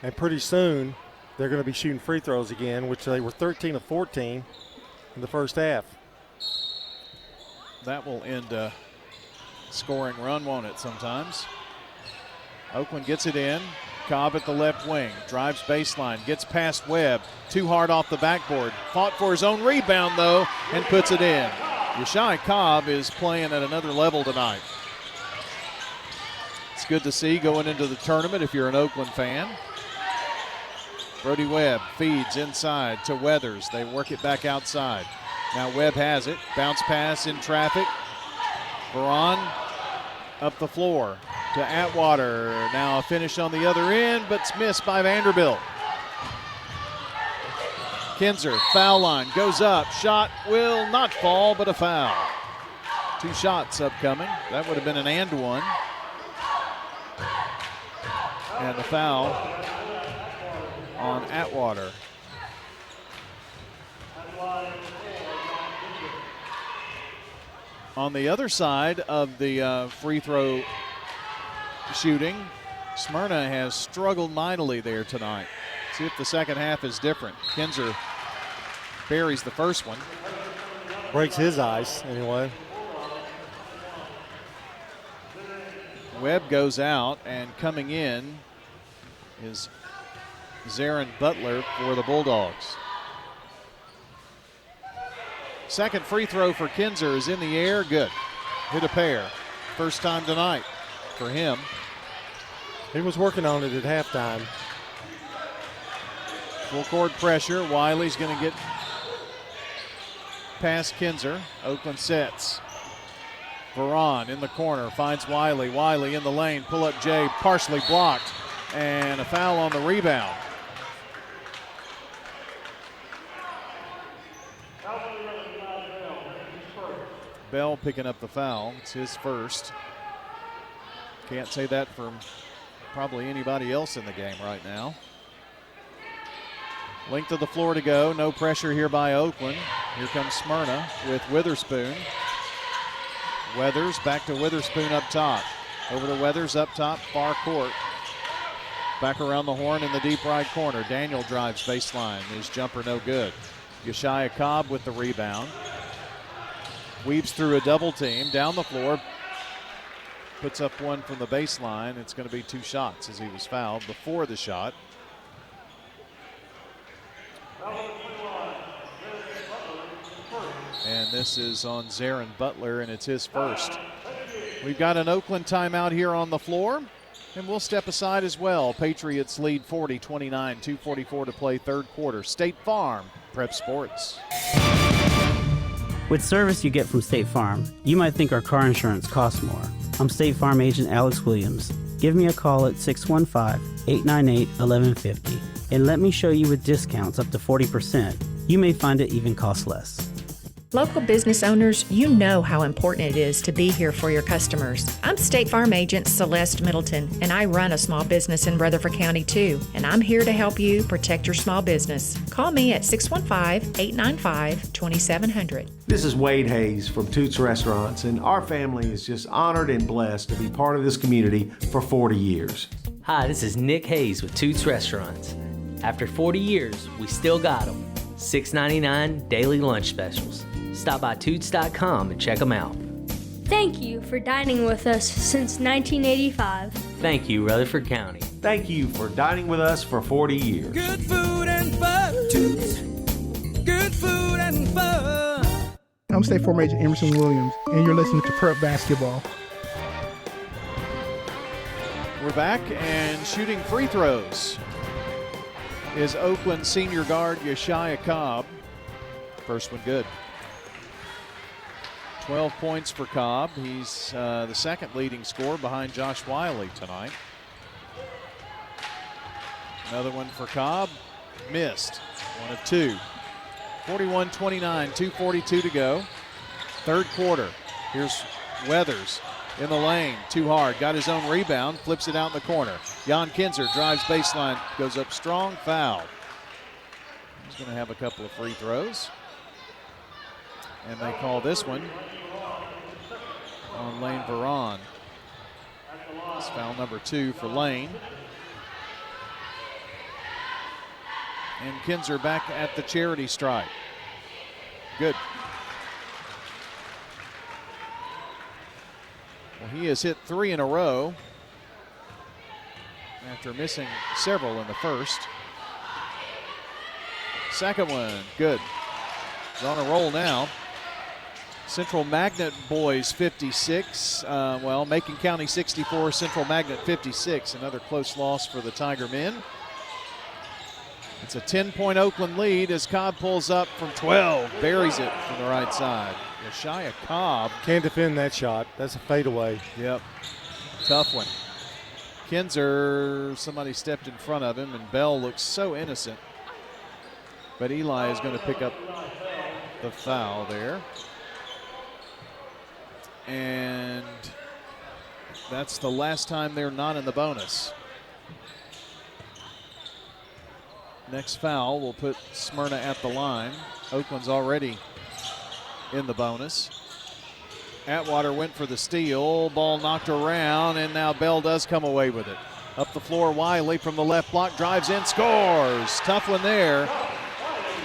And pretty soon, they're going to be shooting free throws again, which they were 13 of 14 in the first half. That will end a scoring run, won't it, sometimes? Oakland gets it in. Cobb at the left wing, drives baseline, gets past Webb, too hard off the backboard. Fought for his own rebound, though, and puts it in. Yeshai Cobb is playing at another level tonight. It's good to see going into the tournament if you're an Oakland fan. Brody Webb feeds inside to Weathers. They work it back outside. Now Webb has it. Bounce pass in traffic. Veron up the floor to Atwater. Now a finish on the other end, but it's missed by Vanderbilt. Kinzer, foul line, goes up. Shot will not fall, but a foul. 2 shots upcoming. That would have been an and one. And a foul on Atwater. On the other side of the free throw shooting, Smyrna has struggled mightily there tonight. See if the second half is different. Kinzer buries the first one. Breaks his ice, anyway. Webb goes out, and coming in is Zarin Butler for the Bulldogs. Second free throw for Kinzer is in the air, good. Hit a pair. First time tonight for him. He was working on it at halftime. Full court pressure. Wiley's going to get past Kinzer. Oakland sets. Veron in the corner finds Wiley. Wiley in the lane. Pull up Jay, partially blocked. And a foul on the rebound. Bell picking up the foul. It's his first. Can't say that for probably anybody else in the game right now. Length of the floor to go. No pressure here by Oakland. Here comes Smyrna with Witherspoon. Weathers back to Witherspoon up top. Over to Weathers up top, far court. Back around the horn in the deep right corner. Daniel drives baseline. His jumper no good. Yeshia Cobb with the rebound. Weaves through a double team. Down the floor. Puts up one from the baseline. It's going to be 2 shots as he was fouled before the shot. And this is on Zarin Butler, and it's his first. We've got an Oakland timeout here on the floor, and we'll step aside as well. Patriots lead 40-29, 2:44 to play third quarter. State Farm, Prep Sports. With service you get from State Farm, you might think our car insurance costs more. I'm State Farm agent Alex Williams. Give me a call at 615-898-1150. and let me show you with discounts up to 40%. You may find it even costs less. Local business owners, you know how important it is to be here for your customers. I'm State Farm Agent Celeste Middleton, and I run a small business in Rutherford County too, and I'm here to help you protect your small business. Call me at 615-895-2700. This is Wade Hayes from Toots Restaurants, and our family is just honored and blessed to be part of this community for 40 years. Hi, this is Nick Hayes with Toots Restaurants. After 40 years, we still got them. $6.99 daily lunch specials. Stop by Toots.com and check them out. Thank you for dining with us since 1985. Thank you, Rutherford County. Thank you for dining with us for 40 years. Good food and fun. Toots. Good food and fun. I'm State Farm Agent Emerson Williams, and you're listening to Prep Basketball. We're back, and shooting free throws is Oakland senior guard Yeshaya Cobb. First one good. 12 points for Cobb. He's the second leading scorer behind Josh Wiley tonight. Another one for Cobb. Missed. One of two. 41-29, 2:42 to go. Third quarter. Here's Weathers in the lane. Too hard. Got his own rebound. Flips it out in the corner. Jan Kinzer drives baseline. Goes up strong. Foul. He's going to have a couple of free throws. And they call this one on Lane Veron. It's foul number 2 for Lane. And Kinzer back at the charity stripe. Good. Well, he has hit 3 in a row after missing several in the first. Second one, good. He's on a roll now. Central Magnet boys 56. Macon County 64, Central Magnet 56. Another close loss for the Tiger men. It's a 10-point Oakland lead as Cobb pulls up from 12. Buries it from the right side. Yeshaya Cobb. Can't defend that shot. That's a fadeaway. Yep. Tough one. Kinzer, somebody stepped in front of him, and Bell looks so innocent. But Eli is going to pick up the foul there. And that's the last time they're not in the bonus. Next foul will put Smyrna at the line. Oakland's already in the bonus. Atwater went for the steal. Ball knocked around, and now Bell does come away with it. Up the floor, Wiley from the left block, drives in, scores. Tough one there.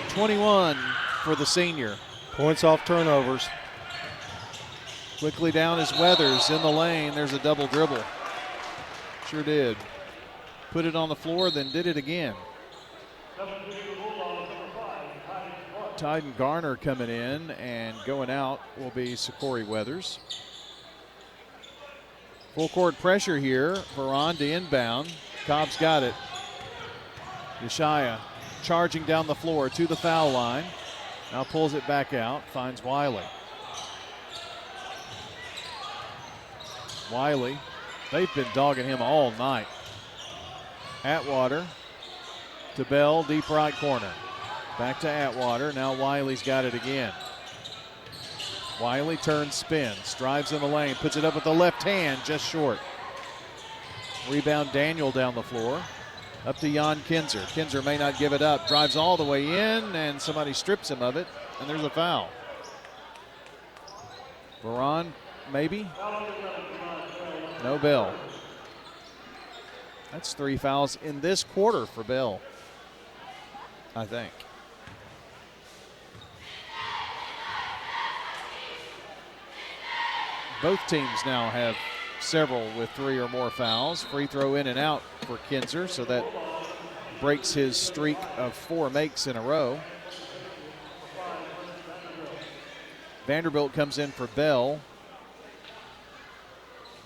21 for the senior. Points off turnovers. Quickly down is Weathers in the lane. There's a double dribble. Sure did. Put it on the floor, then did it again. Tyden Garner coming in, and going out will be Sakori Weathers. Full court pressure here. Veron to inbound. Cobb's got it. Yeshaya charging down the floor to the foul line. Now pulls it back out, finds Wiley. Wiley, they've been dogging him all night. Atwater to Bell, deep right corner. Back to Atwater, now Wiley's got it again. Wiley turns, spins, drives in the lane, puts it up with the left hand, just short. Rebound Daniel down the floor. Up to Jan Kinzer. Kinzer may not give it up, drives all the way in, and somebody strips him of it, and there's a foul. Veron, maybe? No Bell. That's 3 fouls in this quarter for Bell, I think. Both teams now have several with 3 or more fouls. Free throw in and out for Kinzer, so that breaks his streak of 4 makes in a row. Vanderbilt comes in for Bell.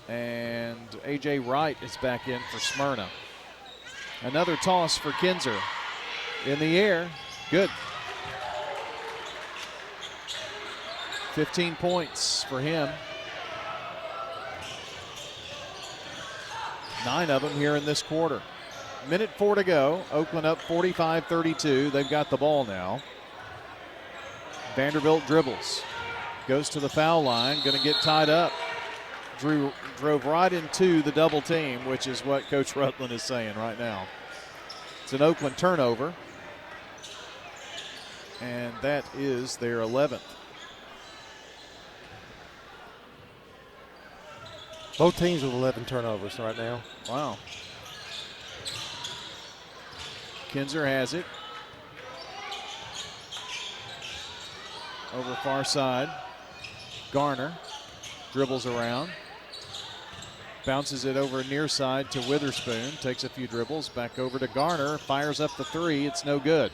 And A.J. Wright is back in for Smyrna. Another toss for Kinzer. In the air, good. 15 points for him. 9 of them here in this quarter. Minute 4 to go. Oakland up 45-32. They've got the ball now. Vanderbilt dribbles. Goes to the foul line. Going to get tied up. Drove right into the double team, which is what Coach Rutland is saying right now. It's an Oakland turnover. And that is their 11th. Both teams with 11 turnovers right now. Wow. Kinzer has it. Over far side. Garner dribbles around. Bounces it over near side to Witherspoon. Takes a few dribbles. Back over to Garner. Fires up the three. It's no good.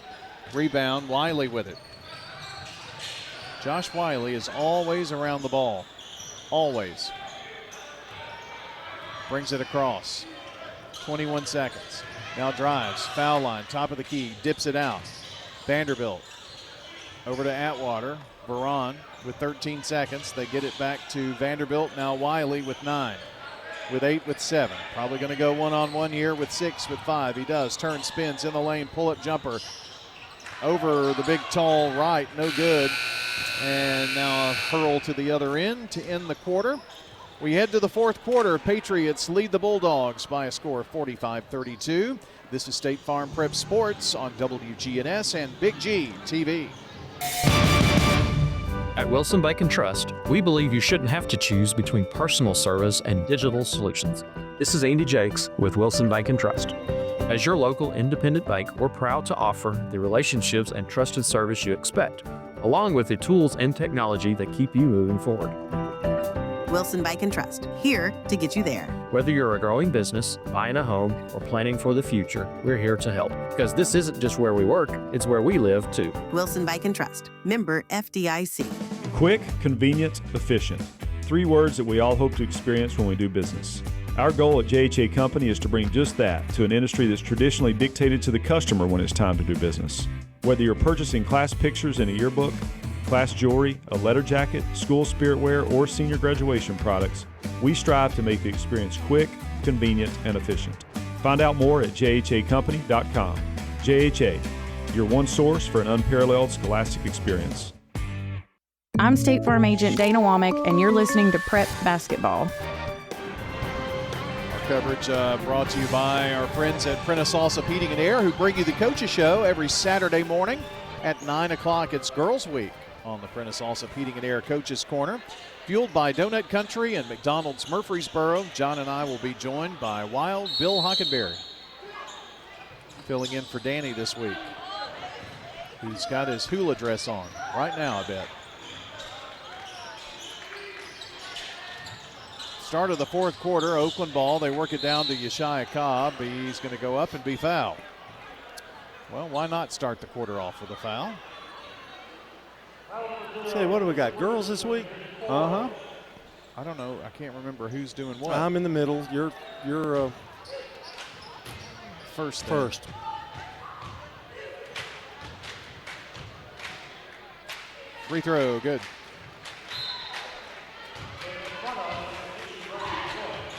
Rebound. Wiley with it. Josh Wiley is always around the ball. Always. Brings it across. 21 seconds. Now drives. Foul line. Top of the key. Dips it out. Vanderbilt. Over to Atwater. Veron with 13 seconds. They get it back to Vanderbilt. Now Wiley with 9. With 8, with 7. Probably going to go one-on-one here with 6, with 5. He does. Turn, spins in the lane. Pull-up jumper. Over the big, tall right. No good. And now a hurl to the other end to end the quarter. We head to the fourth quarter. Patriots lead the Bulldogs by a score of 45-32. This is State Farm Prep Sports on WGNS and Big G TV. At Wilson Bank and Trust, we believe you shouldn't have to choose between personal service and digital solutions. This is Andy Jakes with Wilson Bank and Trust. As your local independent bank, we're proud to offer the relationships and trusted service you expect, along with the tools and technology that keep you moving forward. Wilson Bank and Trust, here to get you there. Whether you're a growing business, buying a home, or planning for the future, we're here to help. Because this isn't just where we work, it's where we live too. Wilson Bank and Trust, member FDIC. Quick, convenient, efficient. 3 words that we all hope to experience when we do business. Our goal at JHA Company is to bring just that to an industry that's traditionally dictated to the customer when it's time to do business. Whether you're purchasing class pictures in a yearbook, class jewelry, a letter jacket, school spirit wear, or senior graduation products, we strive to make the experience quick, convenient, and efficient. Find out more at jhacompany.com. JHA, your one source for an unparalleled scholastic experience. I'm State Farm Agent Dana Womack, and you're listening to Prep Basketball. Our coverage brought to you by our friends at Prentice Allsup Heating and Air, who bring you the Coaches Show every Saturday morning at 9 o'clock. It's Girls Week on the Prentice Allsup Heating and Air Coaches Corner. Fueled by Donut Country and McDonald's Murfreesboro, John and I will be joined by Wild Bill Hockenberry, filling in for Danny this week, who's got his hula dress on right now, I bet. Start of the fourth quarter, Oakland ball. They work it down to Yeshia Cobb. He's going to go up and be fouled. Well, why not start the quarter off with a foul? Say, what do we got? Girls this week? Uh-huh. I don't know. I can't remember who's doing what. I'm in the middle. You're first. First. Free throw, good.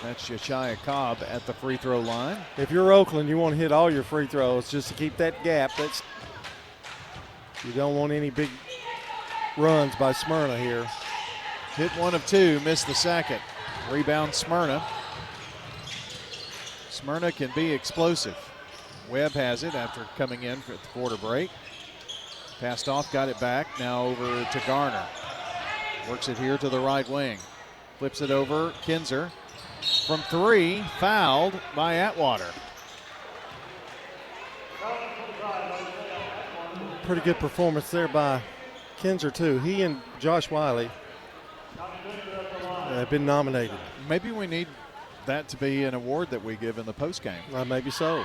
That's Yeshia Cobb at the free throw line. If you're Oakland, you want to hit all your free throws just to keep that gap. You don't want any big runs by Smyrna here. Hit 1 of 2, missed the second. Rebound Smyrna. Smyrna can be explosive. Webb has it after coming in for the quarter break. Passed off, got it back. Now over to Garner. Works it here to the right wing. Flips it over, Kinzer. From 3, fouled by Atwater. Pretty good performance there by Kinzer, too. He and Josh Wiley have been nominated. Maybe we need that to be an award that we give in the postgame. Maybe so.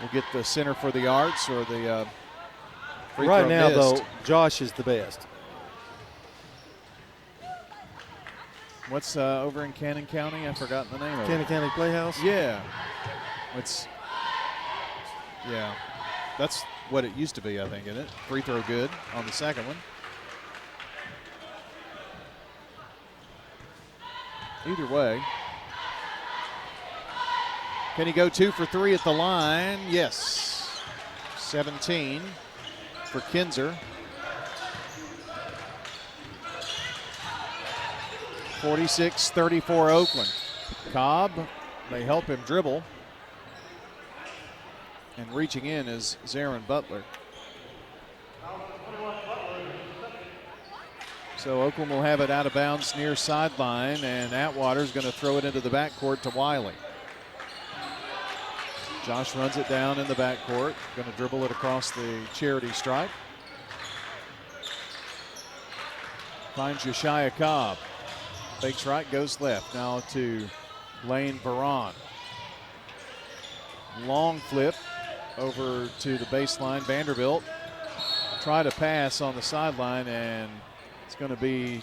We'll get the Center for the Arts or the free right throw now, missed. though, Josh is the best. What's over in Cannon County? I've forgotten the name of it. Cannon County Playhouse? Yeah. That's what it used to be, I think, isn't it? Free throw good on the second one. Either way, Can he go 2 for 3 at the line? Yes. 17 for Kinzer. 46-34 Oakland. Cobb, they help him dribble. And reaching in is Zarin Butler. So Oakland will have it out of bounds near sideline, and Atwater's going to throw it into the backcourt to Wiley. Josh runs it down in the backcourt, going to dribble it across the charity stripe. Finds Yeshaya Cobb. Fakes right, goes left. Now to Lane Veron. Long flip over to the baseline. Vanderbilt try to pass on the sideline, and it's going to be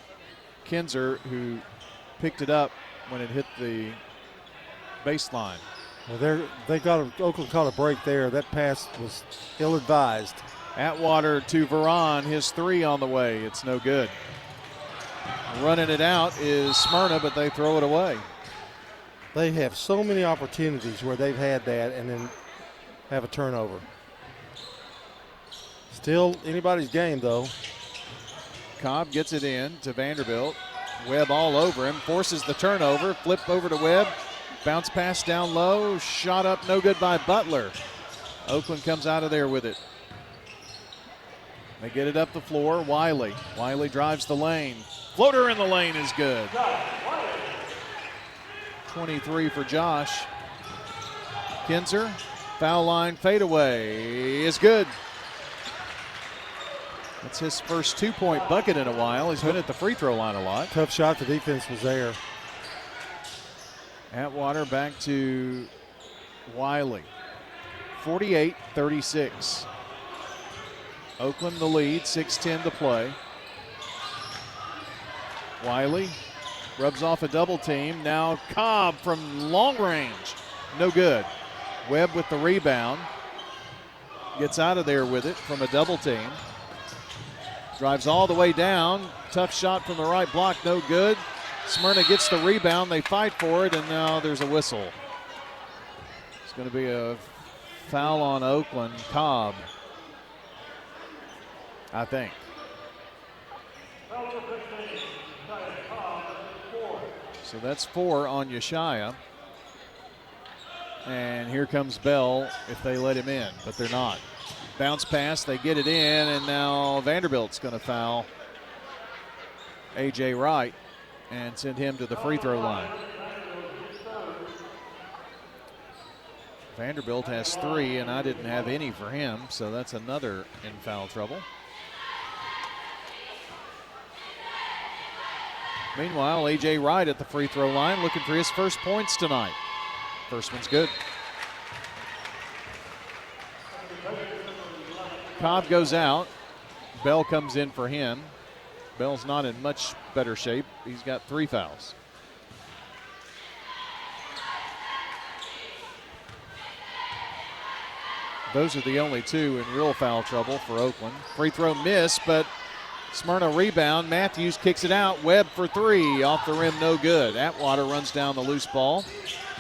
Kinzer who picked it up when it hit the baseline. Well, Oakland caught a break there. That pass was ill-advised. Atwater to Veron, his 3 on the way. It's no good. Running it out is Smyrna, but they throw it away. They have so many opportunities where they've had that and then have a turnover. Still anybody's game, though. Cobb gets it in to Vanderbilt. Webb all over him, forces the turnover, flip over to Webb. Bounce pass down low, shot up, no good by Butler. Oakland comes out of there with it. They get it up the floor, Wiley. Wiley drives the lane. Floater in the lane is good. 23 for Josh. Kinzer, foul line fadeaway is good. That's his first 2-point bucket in a while. He's been at the free throw line a lot. Tough shot, the defense was there. Atwater back to Wiley. 48-36. Oakland the lead, 6:10 to play. Wiley rubs off a double team. Now Cobb from long range. No good. Webb with the rebound. Gets out of there with it from a double team. Drives all the way down. Tough shot from the right block, no good. Smyrna gets the rebound. They fight for it, and now there's a whistle. It's going to be a foul on Oakland. Cobb, I think. So that's 4 on Yeshaya. And here comes Bell if they let him in, but they're not. Bounce pass, they get it in, and now Vanderbilt's going to foul A.J. Wright and send him to the free throw line. Vanderbilt has 3, and I didn't have any for him, so that's another in foul trouble. Meanwhile, A.J. Wright at the free throw line looking for his first points tonight. First one's good. Cobb goes out. Bell comes in for him. Bell's not in much better shape. He's got 3 fouls. Those are the only 2 in real foul trouble for Oakland. Free throw miss, but Smyrna rebound. Matthews kicks it out. Webb for 3. Off the rim, no good. Atwater runs down the loose ball.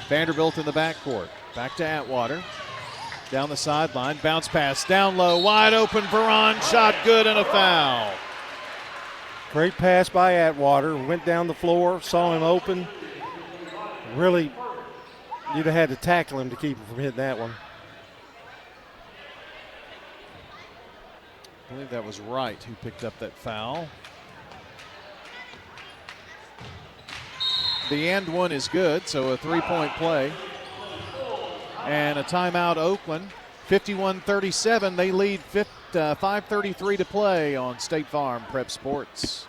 Vanderbilt in the backcourt. Back to Atwater. Down the sideline. Bounce pass down low. Wide open. Veron shot good and a foul. Great pass by Atwater. Went down the floor. Saw him open. Really, you'd have had to tackle him to keep him from hitting that one. I believe that was Wright who picked up that foul. The end one is good, so a 3-point play. And a timeout, Oakland. 51-37, they lead 5:33 to play on State Farm Prep Sports.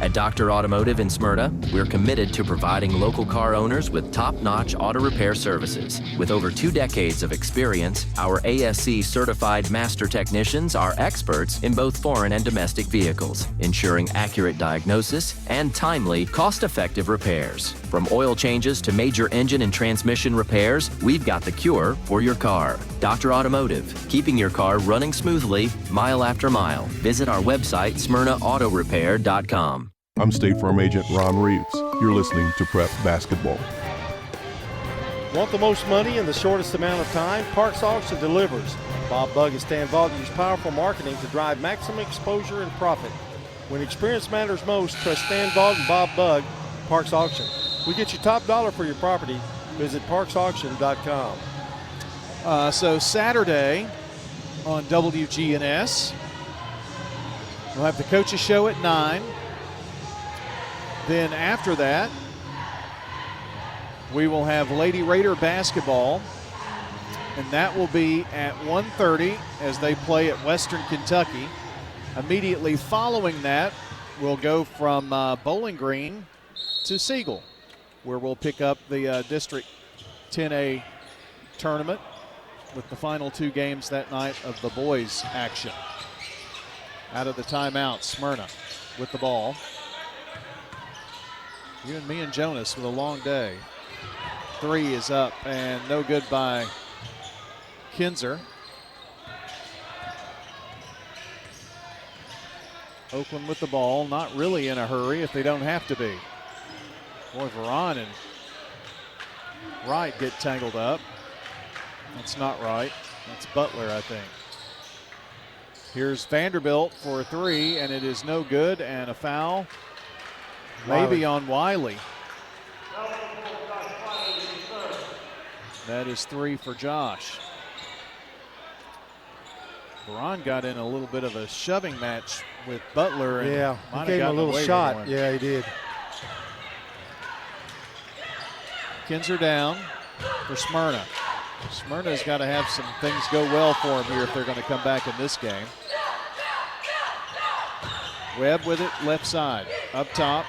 At Dr. Automotive in Smyrna, we're committed to providing local car owners with top-notch auto repair services. With over 2 decades of experience, our ASC certified master technicians are experts in both foreign and domestic vehicles, ensuring accurate diagnosis and timely, cost-effective repairs. From oil changes to major engine and transmission repairs, we've got the cure for your car. Dr. Automotive, keeping your car running smoothly, mile after mile. Visit our website, smyrnaautorepair.com. I'm State Farm Agent Ron Reeves. You're listening to Prep Basketball. Want the most money in the shortest amount of time? Parks Auction delivers. Bob Bugg and Stan Vaughn use powerful marketing to drive maximum exposure and profit. When experience matters most, trust Stan Vaughn and Bob Bugg, Parks Auction. We get you top dollar for your property. Visit parksauction.com. So Saturday on WGNS, we'll have the coaches show at 9. Then after that, we will have Lady Raider basketball, and that will be at 1:30 as they play at Western Kentucky. Immediately following that, we'll go from Bowling Green to Siegel, where we'll pick up the District 10A tournament with the final 2 games that night of the boys' action. Out of the timeout, Smyrna with the ball. You and me and Jonas with a long day. 3 is up and no good by Kinzer. Oakland with the ball, not really in a hurry if they don't have to be. Boy, Veron and Wright get tangled up. That's not right. That's Butler, I think. Here's Vanderbilt for a 3, and it is no good, and a foul maybe on Wiley. That is 3 for Josh. Veron got in a little bit of a shoving match with Butler. And yeah, might he gave have him a little shot. one. Yeah, he did. Kinzer down for Smyrna. Smyrna's got to have some things go well for them here if they're going to come back in this game. Webb with it, left side. Up top,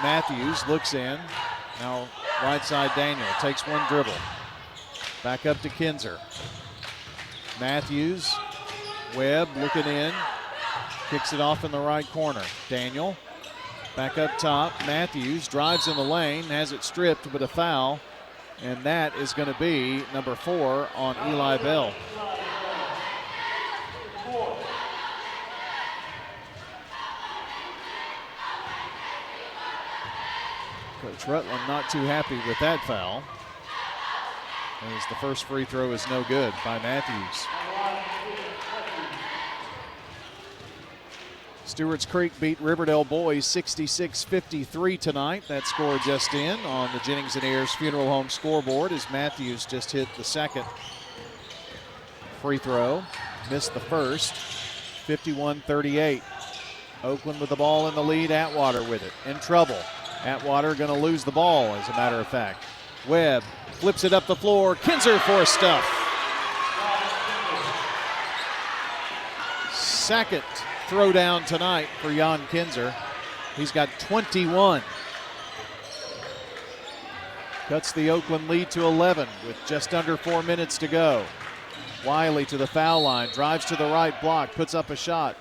Matthews looks in. Now right side, Daniel takes one dribble. Back up to Kinzer. Matthews, Webb looking in. Kicks it off in the right corner. Daniel back up top. Matthews drives in the lane, has it stripped, but a foul. And that is going to be number 4 on Eli Bell. Coach Rutland not too happy with that foul, as the first free throw is no good by Matthews. Stewart's Creek beat Riverdale boys 66-53 tonight. That score just in on the Jennings and Ayers Funeral Home scoreboard as Matthews just hit the second free throw, missed the first. 51-38. Oakland with the ball in the lead. Atwater with it, in trouble. Atwater going to lose the ball, as a matter of fact. Webb flips it up the floor. Kinzer for a stuff. Second throwdown tonight for Jan Kinzer. He's got 21. Cuts the Oakland lead to 11 with just under 4 minutes to go. Wiley to the foul line, drives to the right block, puts up a shot.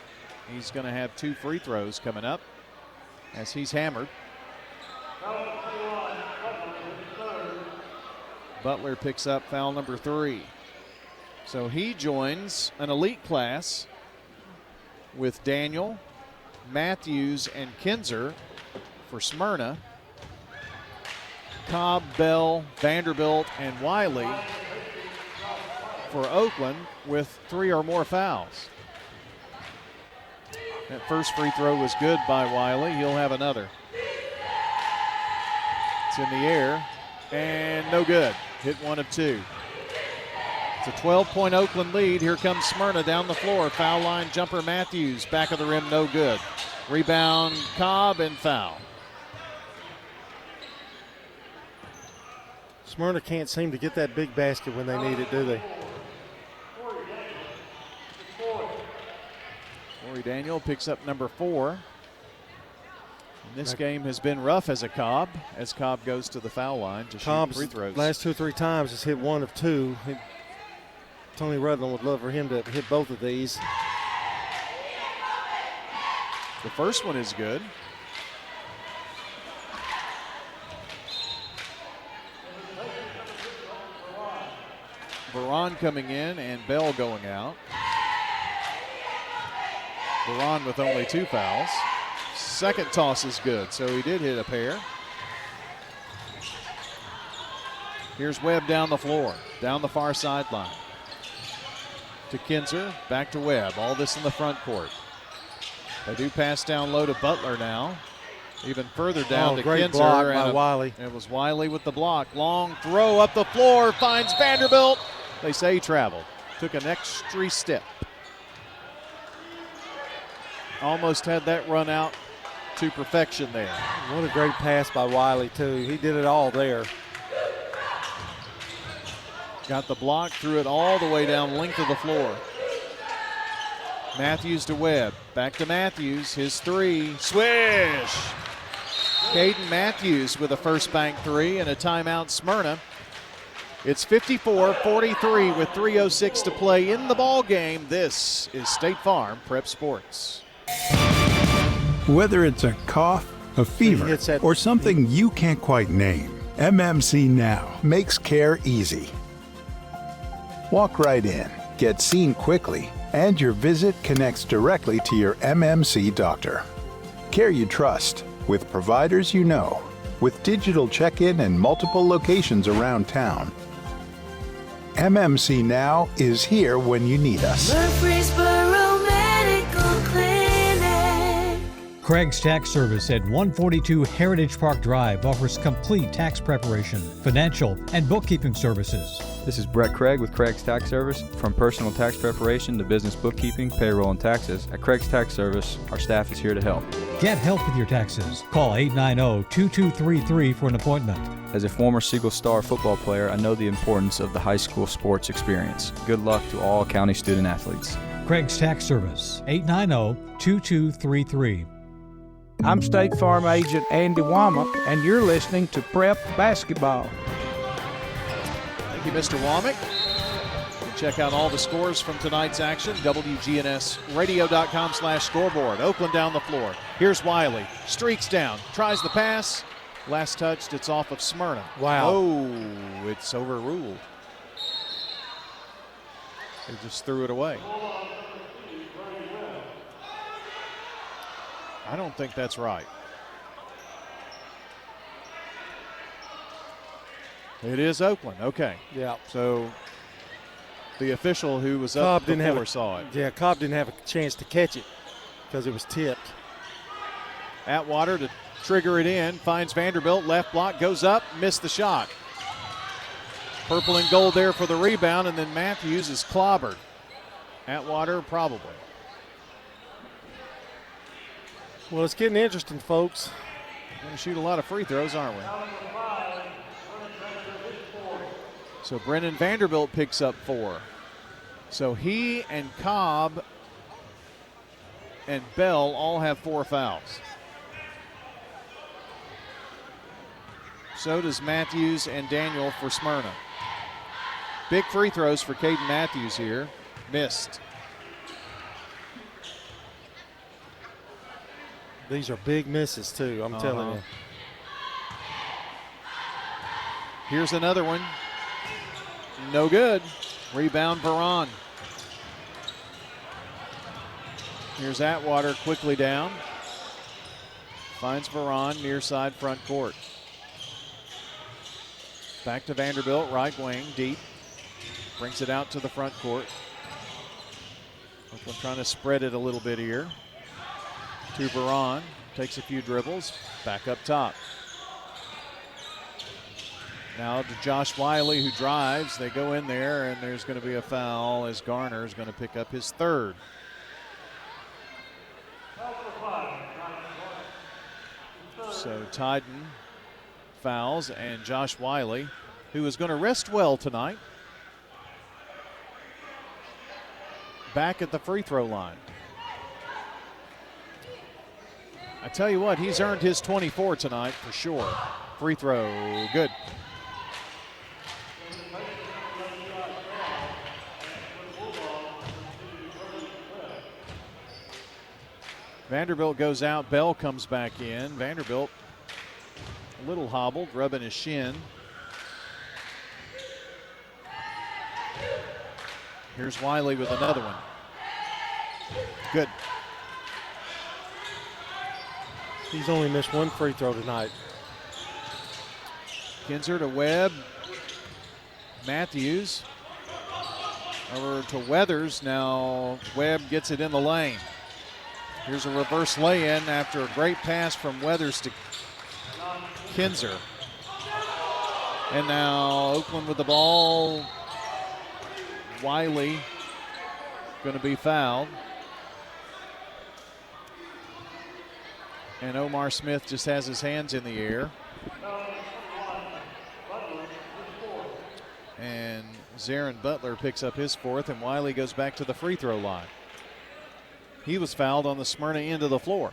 He's going to have 2 free throws coming up as he's hammered. Butler picks up foul number 3. So he joins an elite class with Daniel, Matthews, and Kinzer for Smyrna. Cobb, Bell, Vanderbilt, and Wiley for Oakland with 3 or more fouls. That first free throw was good by Wiley. He'll have another. It's in the air and no good. Hit 1 of 2. It's a 12-point Oakland lead. Here comes Smyrna down the floor. Foul line jumper Matthews. Back of the rim, no good. Rebound Cobb and foul. Smyrna can't seem to get that big basket when they need it, do they? Corey Daniel picks up number 4. And this game has been rough as Cobb goes to the foul line to shoot free throws. Last 2 or 3 times has hit 1 of 2. Tony Rutland would love for him to hit both of these. The first one is good. Veron coming in and Bell going out. Veron with only 2 fouls. Second toss is good, so he did hit a pair. Here's Webb down the floor, down the far sideline. To Kinzer, back to Webb. All this in the front court. They do pass down low to Butler now. Even further down to great Kinzer. block by and Wiley. It was Wiley with the block. Long throw up the floor, finds Vanderbilt. They say he traveled. Took an extra step. Almost had that run out to perfection there. What a great pass by Wiley, too. He did it all there. Got the block, threw it all the way down length of the floor. Matthews to Webb. Back to Matthews. His three. Swish! Caden Matthews with a first bank three and a timeout Smyrna. It's 54-43 with 3:06 to play in the ball game. This is State Farm Prep Sports. Whether it's a cough, a fever, or something you can't quite name, MMC Now makes care easy. Walk right in, get seen quickly, and your visit connects directly to your MMC doctor. Care you trust, with providers you know, with digital check-in and multiple locations around town. MMC Now is here when you need us. Murfreesboro Medical Clinic. Craig's Tax Service at 142 Heritage Park Drive offers complete tax preparation, financial, and bookkeeping services. This is Brett Craig with Craig's Tax Service. From personal tax preparation to business bookkeeping, payroll, and taxes, at Craig's Tax Service, our staff is here to help. Get help with your taxes. Call 890-2233 for an appointment. As a former Siegel Star football player, I know the importance of the high school sports experience. Good luck to all county student athletes. Craig's Tax Service, 890-2233. I'm State Farm Agent Andy Womack, and you're listening to Prep Basketball. Thank you, Mr. Womack. You can check out all the scores from tonight's action, WGNSradio.com/scoreboard. Oakland down the floor. Here's Wiley. Streaks down. Tries the pass. Last touched. It's off of Smyrna. Wow. Oh, it's overruled. They just threw it away. I don't think that's right. It is Oakland. Okay. Yeah. So the official who was up before saw it. Yeah, Cobb didn't have a chance to catch it because it was tipped. Atwater to trigger it in, finds Vanderbilt, left block, goes up, missed the shot. Purple and gold there for the rebound, and then Matthews is clobbered. Atwater probably. Well, it's getting interesting, folks. We're going to shoot a lot of free throws, aren't we? So Brennan Vanderbilt picks up 4. So he and Cobb and Bell all have 4 fouls. So does Matthews and Daniel for Smyrna. Big free throws for Caden Matthews here. Missed. These are big misses, too, I'm telling you. Here's another one. No good. Rebound, Veron. Here's Atwater quickly down. Finds Veron near side front court. Back to Vanderbilt, right wing, deep. Brings it out to the front court. Oakland trying to spread it a little bit here. To Veron, takes a few dribbles, back up top. Now to Josh Wiley, who drives. They go in there, and there's going to be a foul as Garner is going to pick up his 3rd. So Tyden fouls, and Josh Wiley, who is going to rest well tonight, back at the free throw line. I tell you what, he's earned his 24 tonight for sure. Free throw, good. Vanderbilt goes out, Bell comes back in. Vanderbilt a little hobbled, rubbing his shin. Here's Wiley with another one. Good. He's only missed 1 free throw tonight. Kinzer to Webb. Matthews over to Weathers. Now Webb gets it in the lane. Here's a reverse lay-in after a great pass from Weathers to Kinzer. And now Oakland with the ball. Wiley going to be fouled. And Omar Smith just has his hands in the air. And Zarin Butler picks up his fourth, and Wiley goes back to the free throw line. He was fouled on the Smyrna end of the floor.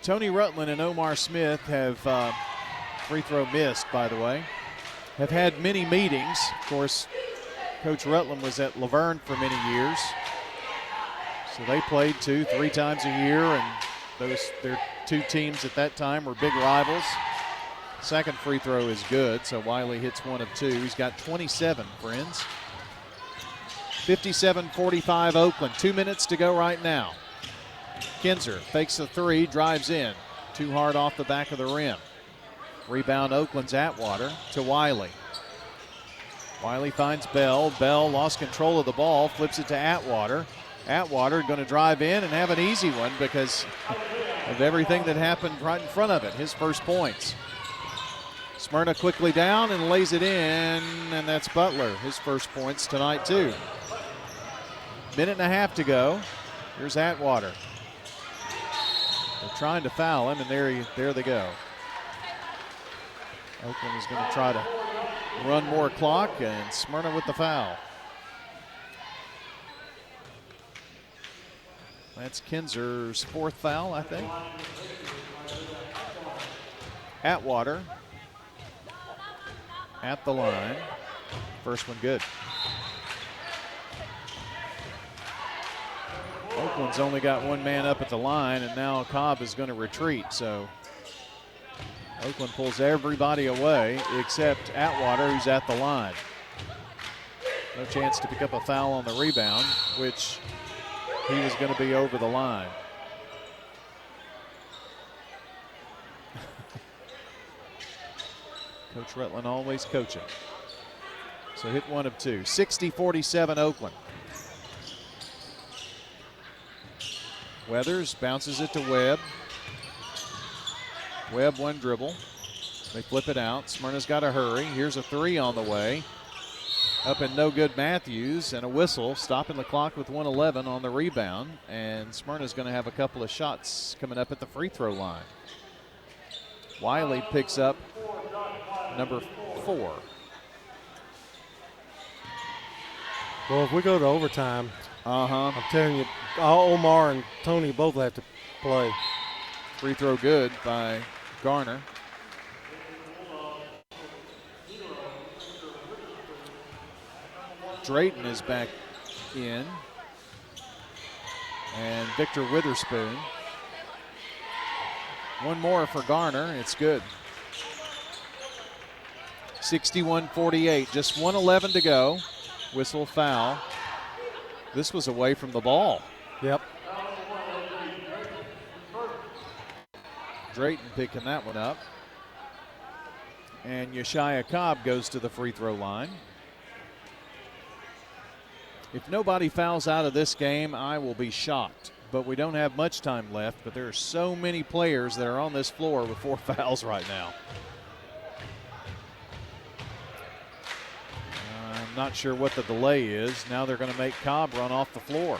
Tony Rutland and Omar Smith have free throw missed, by the way. Have had many meetings. Of course, Coach Rutland was at Laverne for many years. So they played 2-3 times a year, and their two teams at that time were big rivals. Second free throw is good, so Wiley hits 1 of 2. He's got 27, friends. 57-45 Oakland. 2 minutes to go right now. Kinzer fakes the three, drives in. Too hard off the back of the rim. Rebound Oakland's Atwater to Wiley. Wiley finds Bell. Bell lost control of the ball, flips it to Atwater. Atwater going to drive in and have an easy one because of everything that happened right in front of it. His first points. Smyrna quickly down and lays it in, and that's Butler. His first points tonight too. Minute and a half to go. Here's Atwater. They're trying to foul him, and there they go. Oakland is going to try to run more clock, and Smyrna with the foul. That's Kinzer's fourth foul, I think. Atwater at the line. First one good. Oakland's only got one man up at the line, and now Cobb is going to retreat. So Oakland pulls everybody away except Atwater, who's at the line. No chance to pick up a foul on the rebound, which he was going to be over the line. Coach Rutland always coaching. So hit 1 of 2. 60-47 Oakland. Weathers bounces it to Webb. Webb one dribble. They flip it out. Smyrna's got to hurry. Here's a three on the way. Up and no good Matthews, and a whistle stopping the clock with 1:11 on the rebound. And Smyrna's going to have a couple of shots coming up at the free throw line. Wiley picks up number 4. Well, if we go to overtime, I'm telling you, Omar and Tony both have to play. Free throw good by Garner. Drayton is back in. And Victor Witherspoon. One more for Garner. It's good. 61-48. Just 1:11 to go. Whistle foul. This was away from the ball. Yep. Drayton picking that one up. And Yeshaya Cobb goes to the free throw line. If nobody fouls out of this game, I will be shocked. But we don't have much time left, but there are so many players that are on this floor with 4 fouls right now. I'm not sure what the delay is. Now they're going to make Cobb run off the floor.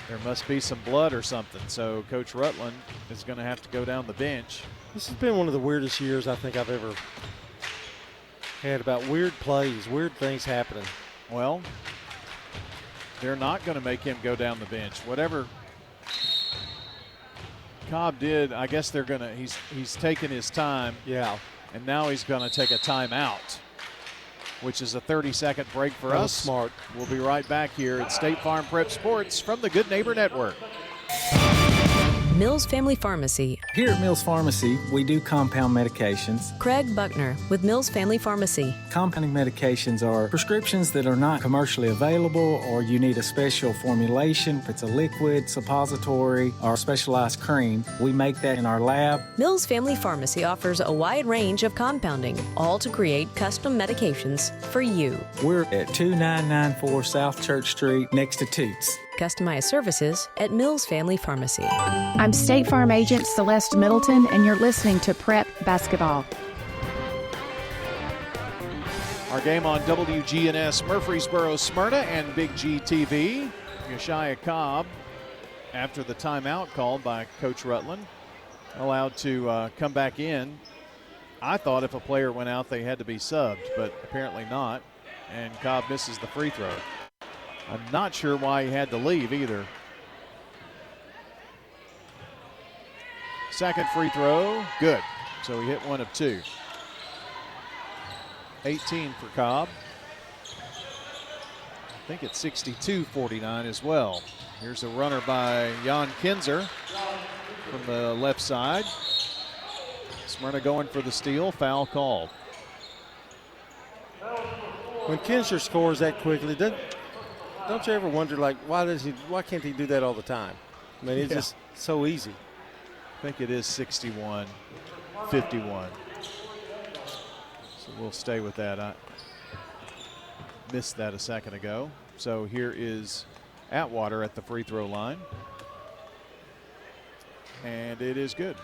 There must be some blood or something, so Coach Rutland is going to have to go down the bench. This has been one of the weirdest years I think I've ever had about weird plays, weird things happening. Well, they're not going to make him go down the bench. Whatever Cobb did, I guess they're going to, he's taken his time. Yeah. And now he's going to take a timeout, which is a 30-second break for us. Smart. We'll be right back here at State Farm Prep Sports from the Good Neighbor Network. Mills Family Pharmacy. Here at Mills Pharmacy, we do compound medications. Craig Buckner with Mills Family Pharmacy. Compounding medications are prescriptions that are not commercially available, or you need a special formulation. If it's a liquid, suppository, or specialized cream, we make that in our lab. Mills Family Pharmacy offers a wide range of compounding, all to create custom medications for you. We're at 2994 South Church Street, next to Toots. Customized services at Mills Family Pharmacy. I'm State Farm Agent Celeste Middleton, and you're listening to Prep Basketball. Our game on WGNS Murfreesboro, Smyrna, and Big G TV. Yeshaya Cobb, after the timeout called by Coach Rutland, allowed to come back in. I thought if a player went out, they had to be subbed, but apparently not. And Cobb misses the free throw. I'm not sure why he had to leave either. Second free throw, good. So he hit one of two. 18 for Cobb. I think it's 62-49 as well. Here's a runner by Jan Kinzer from the left side. Smyrna going for the steal, foul called. When Kinzer scores that quickly, don't you ever wonder, like, why can't he do that all the time? I mean, it's just so easy. I think it is 61-51. So we'll stay with that. I missed that a second ago. So here is Atwater at the free throw line. And it is good.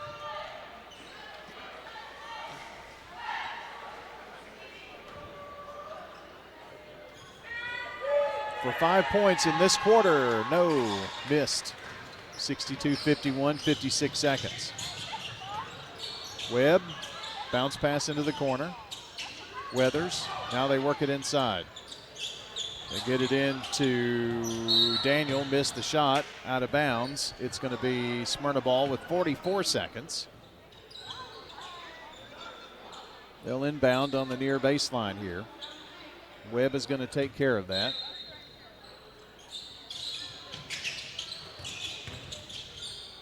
For 5 points in this quarter, no, missed. 62-51, 56 seconds. Webb, bounce pass into the corner. Weathers, now they work it inside. They get it into Daniel, missed the shot, out of bounds. It's going to be Smyrna ball with 44 seconds. They'll inbound on the near baseline here. Webb is going to take care of that.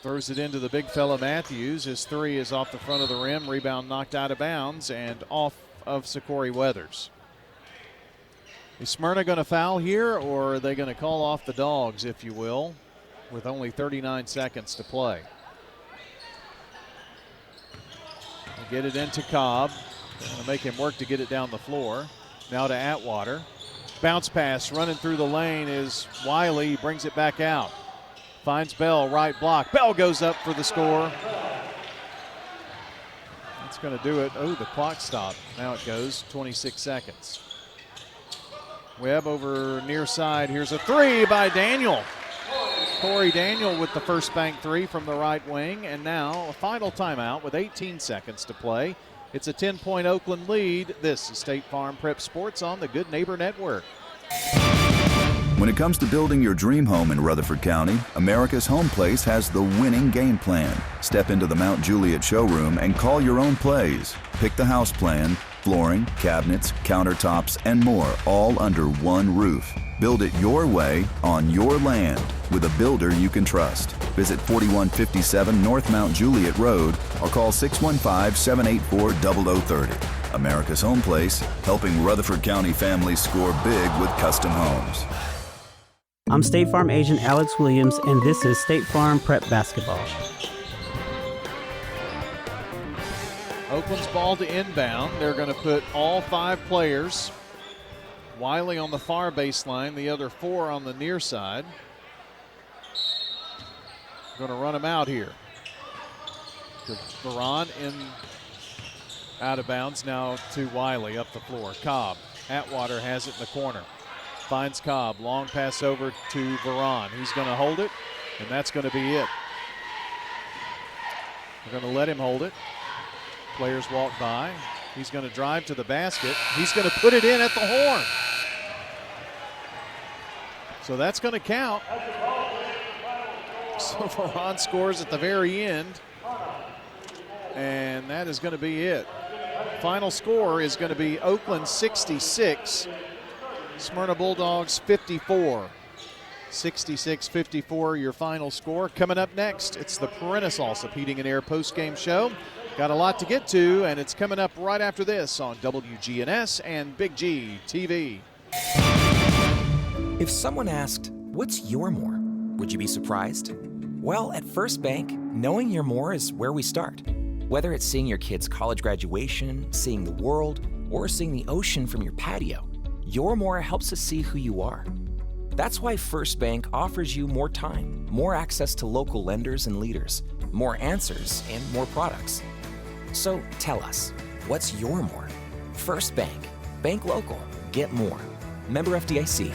Throws it into the big fella Matthews. His three is off the front of the rim. Rebound knocked out of bounds and off of Sakori Weathers. Is Smyrna going to foul here, or are they going to call off the dogs, if you will, with only 39 seconds to play? They get it into Cobb. They're going to make him work to get it down the floor. Now to Atwater. Bounce pass running through the lane is Wiley. He brings it back out. Finds Bell, right block. Bell goes up for the score. That's going to do it. Oh, the clock stopped. Now it goes 26 seconds. Webb over near side. Here's a three by Daniel. Corey Daniel with the first bank three from the right wing. And now a final timeout with 18 seconds to play. It's a 10-point Oakland lead. This is State Farm Prep Sports on the Good Neighbor Network. When it comes to building your dream home in Rutherford County, America's Home Place has the winning game plan. Step into the Mount Juliet showroom and call your own plays. Pick the house plan, flooring, cabinets, countertops, and more, all under one roof. Build it your way on your land with a builder you can trust. Visit 4157 North Mount Juliet Road or call 615-784-0030. America's Home Place, helping Rutherford County families score big with custom homes. I'm State Farm Agent Alex Williams, and this is State Farm Prep Basketball. Oakland's ball to inbound. They're going to put all 5 players. Wiley on the far baseline, the other 4 on the near side. Going to run them out here. To Baran in out of bounds now to Wiley up the floor. Cobb, Atwater has it in the corner. Finds Cobb, long pass over to Baran. He's going to hold it, and that's going to be it. They're going to let him hold it. Players walk by. He's going to drive to the basket. He's going to put it in at the horn. So that's going to count. So Baran scores at the very end, and that is going to be it. Final score is going to be Oakland 66, Smyrna Bulldogs 54. 66-54 your final score. Coming up next, it's the Perennis Allsup Heating and Air postgame show. Got a lot to get to, and it's coming up right after this on WGNS and Big G TV. If someone asked, "What's your more?" would you be surprised? Well, at First Bank, knowing your more is where we start. Whether it's seeing your kid's college graduation, seeing the world, or seeing the ocean from your patio, your more helps us see who you are. That's why First Bank offers you more time, more access to local lenders and leaders, more answers, and more products. So tell us, what's your more? First Bank. Bank local. Get more. Member FDIC.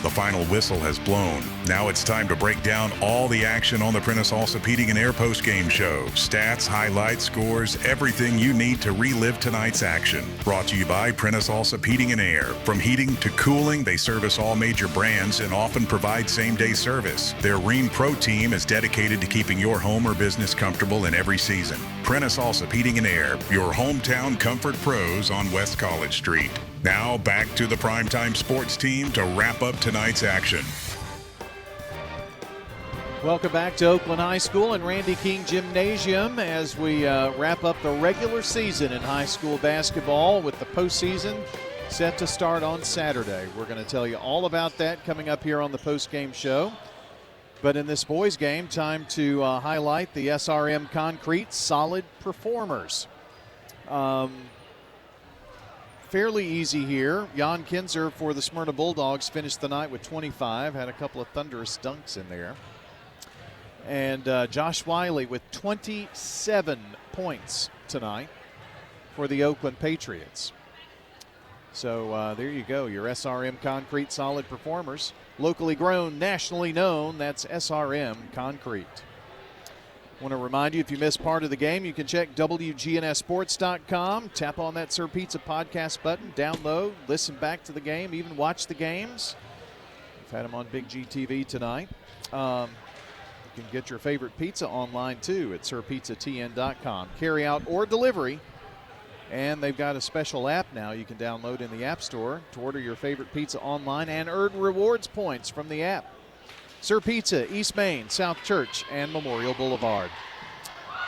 The final whistle has blown. Now it's time to break down all the action on the Perennis Allsup Heating and Air postgame show. Stats, highlights, scores, everything you need to relive tonight's action. Brought to you by Perennis Allsup Heating and Air. From heating to cooling, they service all major brands and often provide same-day service. Their Rheem Pro team is dedicated to keeping your home or business comfortable in every season. Perennis Allsup Heating and Air, your hometown comfort pros on West College Street. Now back to the primetime sports team to wrap up tonight's action. Welcome back to Oakland High School and Randy King Gymnasium as we wrap up the regular season in high school basketball with the postseason set to start on Saturday. We're going to tell you all about that coming up here on the postgame show. But in this boys game, time to highlight the SRM Concrete solid performers. Fairly easy here. Jan Kinzer for the Smyrna Bulldogs finished the night with 25, had a couple of thunderous dunks in there. And Josh Wiley with 27 points tonight for the Oakland Patriots. So there you go, your SRM Concrete solid performers. Locally grown, nationally known, that's SRM Concrete. I want to remind you, if you missed part of the game, you can check WGNSSports.com. Tap on that Sir Pizza podcast button, download, listen back to the game, even watch the games. We've had them on Big G TV tonight. You can get your favorite pizza online, too, at SirPizzaTN.com. Carry out or delivery. And they've got a special app now you can download in the App Store to order your favorite pizza online and earn rewards points from the app. Sir Pizza, East Main, South Church, and Memorial Boulevard.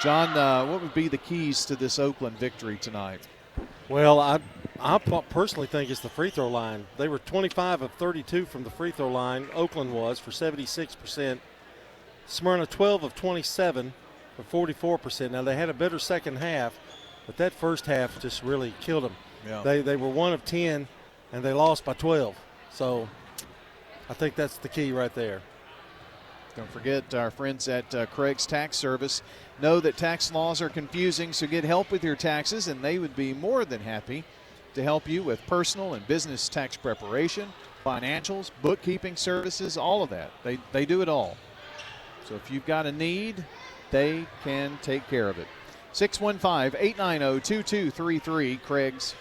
John, what would be the keys to this Oakland victory tonight? Well, I personally think it's the free throw line. They were 25 of 32 from the free throw line. Oakland was for 76%. Smyrna 12 of 27 for 44%. Now, they had a better second half, but that first half just really killed them. Yeah. They were 1 of 10, and they lost by 12. So I think that's the key right there. Don't forget our friends at Craig's Tax Service. Know that tax laws are confusing, so get help with your taxes, and they would be more than happy to help you with personal and business tax preparation, financials, bookkeeping services, all of that. They do it all. So if you've got a need, they can take care of it. 615-890-2233, Craig's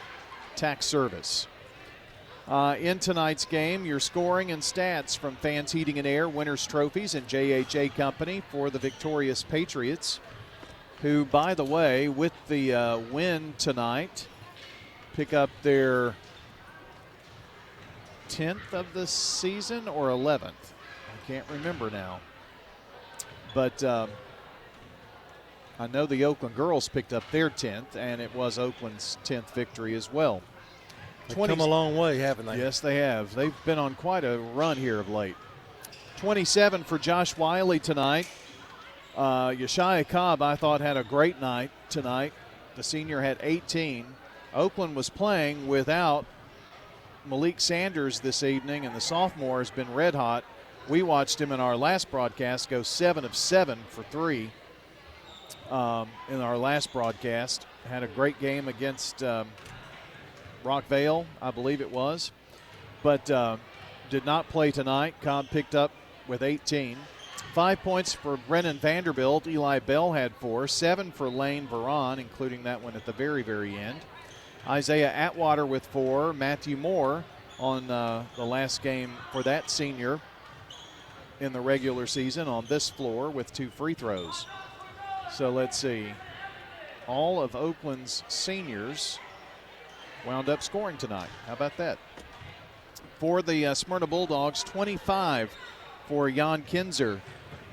Tax Service. In tonight's game, your scoring and stats from Fans Heating and Air, Winners Trophies, and JHA Company for the victorious Patriots, who, by the way, with the win tonight, pick up their 10th of the season or 11th. I can't remember now. But I know the Oakland girls picked up their 10th, and it was Oakland's 10th victory as well. They've come a long way, haven't they? Yes, they have. They've been on quite a run here of late. 27 for Josh Wiley tonight. Yeshaya Cobb, I thought, had a great night tonight. The senior had 18. Oakland was playing without Malik Sanders this evening, and the sophomore has been red hot. We watched him in our last broadcast go 7 of 7 for 3 in our last broadcast. Had a great game against Rockvale, I believe it was, but did not play tonight. Cobb picked up with 18. 5 points for Brennan Vanderbilt. Eli Bell had 4. 7 for Lane Veron, including that one at the very, very end. Isaiah Atwater with 4. Matthew Moore on the last game for that senior in the regular season on this floor with 2 free throws. So let's see. All of Oakland's seniors wound up scoring tonight. How about that? for the Smyrna Bulldogs, 25 for Jan Kinzer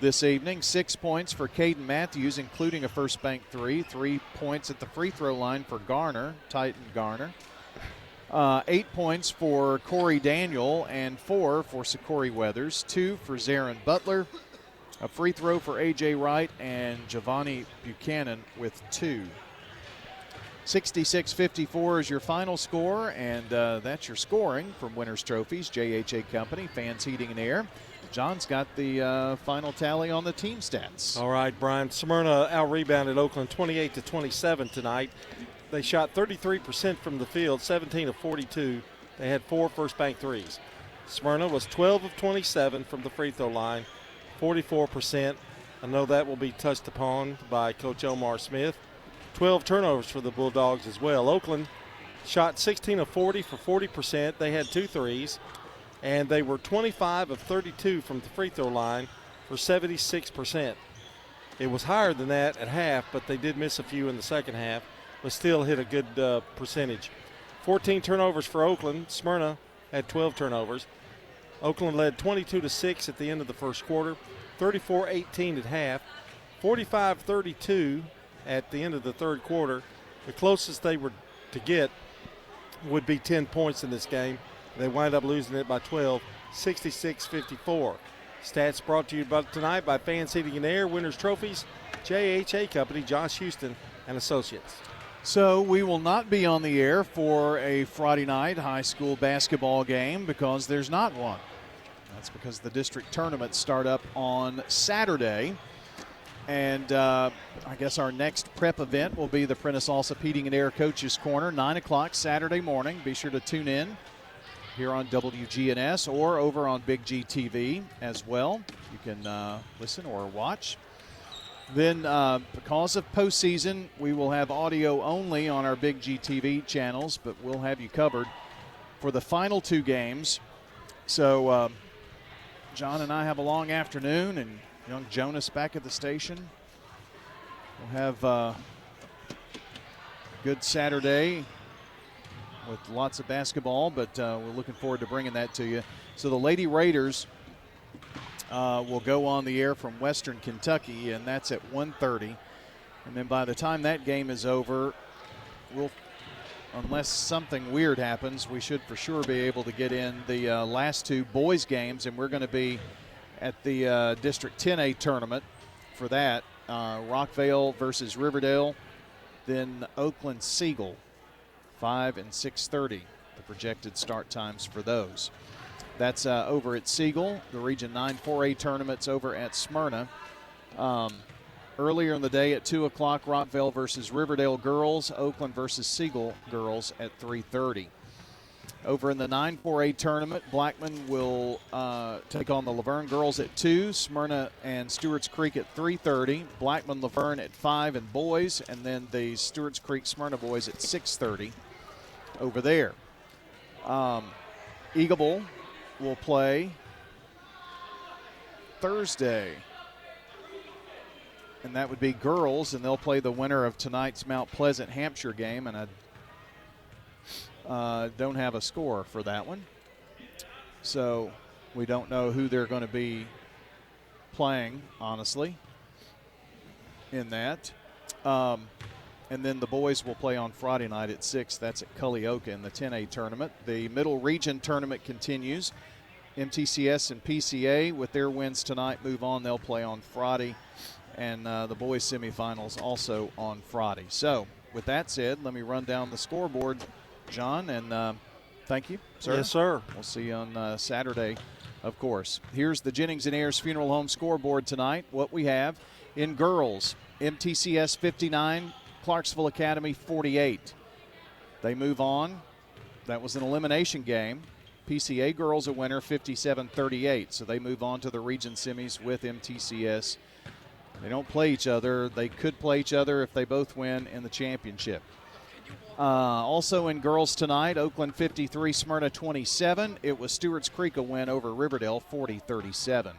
this evening. 6 points for Caden Matthews, including a First Bank 3. 3 points at the free throw line for Garner, Titan Garner. 8 points for Corey Daniel and 4 for Sakori Weathers. 2 for Zarin Butler. A free throw for A.J. Wright and Giovanni Buchanan with 2. 66-54 is your final score, and that's your scoring from Winners Trophies, JHA Company, Fans Heating and Air. John's got the final tally on the team stats. All right, Brian. Smyrna out-rebounded Oakland 28-27 tonight. They shot 33% from the field, 17 of 42. They had 4 First Bank threes. Smyrna was 12 of 27 from the free throw line, 44%. I know that will be touched upon by Coach Omar Smith. 12 turnovers for the Bulldogs as well. Oakland shot 16 of 40 for 40%. They had 2 threes. And they were 25 of 32 from the free throw line for 76%. It was higher than that at half, but they did miss a few in the second half, but still hit a good percentage. 14 turnovers for Oakland. Smyrna had 12 turnovers. Oakland led 22-6 at the end of the first quarter, 34-18 at half, 45-32 at the end of the third quarter. The closest they were to get would be 10 points in this game. They wind up losing it by 12, 66-54. Stats brought to you tonight by Fans Heating and Air, Winners Trophies, JHA Company, Josh Houston and Associates. So we will not be on the air for a Friday night high school basketball game because there's not one. That's because the district tournaments start up on Saturday. And I guess our next prep event will be the Prentice Allsup Heating and Air Coaches Corner, 9 o'clock Saturday morning. Be sure to tune in here on WGNS or over on Big G TV as well. You can listen or watch. Then because of postseason, we will have audio only on our Big G TV channels, but we'll have you covered for the final 2 games. So John and I have a long afternoon, and young Jonas back at the station. We'll have a good Saturday with lots of basketball, but we're looking forward to bringing that to you. So the Lady Raiders will go on the air from Western Kentucky, and that's at 1:30. And then by the time that game is over, unless something weird happens, we should for sure be able to get in the last 2 boys games, and we're going to be at the District 10A tournament for that. Rockvale versus Riverdale, then Oakland Siegel, 5 and 6:30, the projected start times for those. That's over at Siegel. The Region 9 4A tournament's over at Smyrna. Earlier in the day at 2 o'clock, Rockvale versus Riverdale girls, Oakland versus Siegel girls at 3:30. Over in the 9 4A tournament, Blackman will take on the Laverne girls at 2, Smyrna and Stewart's Creek at 3:30, Blackman Laverne at 5 in boys, and then the Stewart's Creek Smyrna boys at 6:30 over there. Eagleville will play Thursday, and that would be girls, and they'll play the winner of tonight's Mount Pleasant Hampshire game, and I don't have a score for that one, so we don't know who they're going to be playing, honestly, in that. And then the boys will play on Friday night at 6. That's at Cullioca in the 10A tournament. The Middle Region tournament continues. MTCS and PCA, with their wins tonight, move on. They'll play on Friday. And the boys semifinals also on Friday. So with that said, let me run down the scoreboard, John, and thank you, sir. Yes, sir. We'll see you on Saturday, of course. Here's the Jennings & Ayers Funeral Home scoreboard tonight. What we have in girls, MTCS 59, Clarksville Academy 48. They move on. That was an elimination game. PCA girls a winner, 57-38. So they move on to the region semis with MTCS. They don't play each other. They could play each other if they both win in the championship. Also in girls tonight, Oakland 53, Smyrna 27. It was Stewart's Creek a win over Riverdale, 40-37.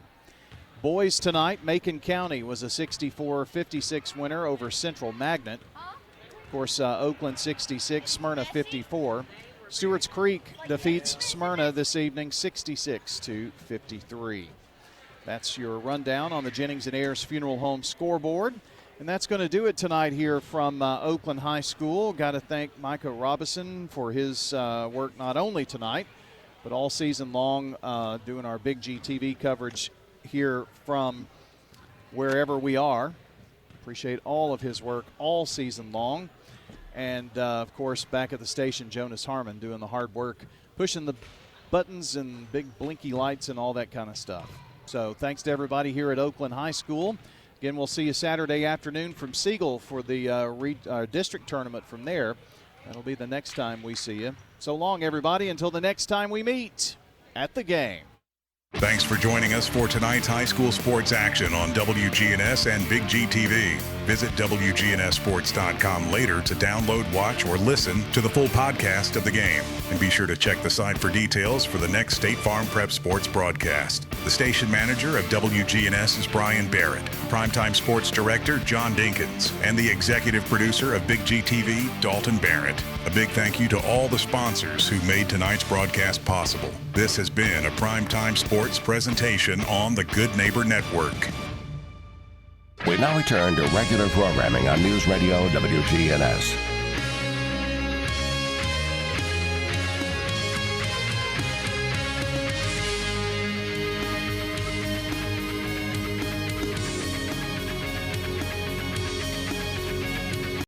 Boys tonight, Macon County was a 64-56 winner over Central Magnet. Of course, Oakland 66, Smyrna 54. Stewart's Creek defeats Smyrna this evening 66-53. That's your rundown on the Jennings and Ayers Funeral Home scoreboard. And that's going to do it tonight here from Oakland High School. Got to thank Micah Robison for his work not only tonight, but all season long doing our Big G TV coverage here from wherever we are. Appreciate all of his work all season long. And, of course, back at the station, Jonas Harmon doing the hard work, pushing the buttons and big blinky lights and all that kind of stuff. So thanks to everybody here at Oakland High School. Again, we'll see you Saturday afternoon from Siegel for the district tournament from there. That'll be the next time we see you. So long, everybody, until the next time we meet at the game. Thanks for joining us for tonight's high school sports action on WGNS and Big G TV. Visit WGNSSports.com later to download, watch, or listen to the full podcast of the game. And be sure to check the site for details for the next State Farm Prep Sports broadcast. The station manager of WGNS is Brian Barrett, primetime sports director John Dinkins, and the executive producer of Big G TV, Dalton Barrett. A big thank you to all the sponsors who made tonight's broadcast possible. This has been a primetime sports presentation on the Good Neighbor Network. We now return to regular programming on News Radio WGNS.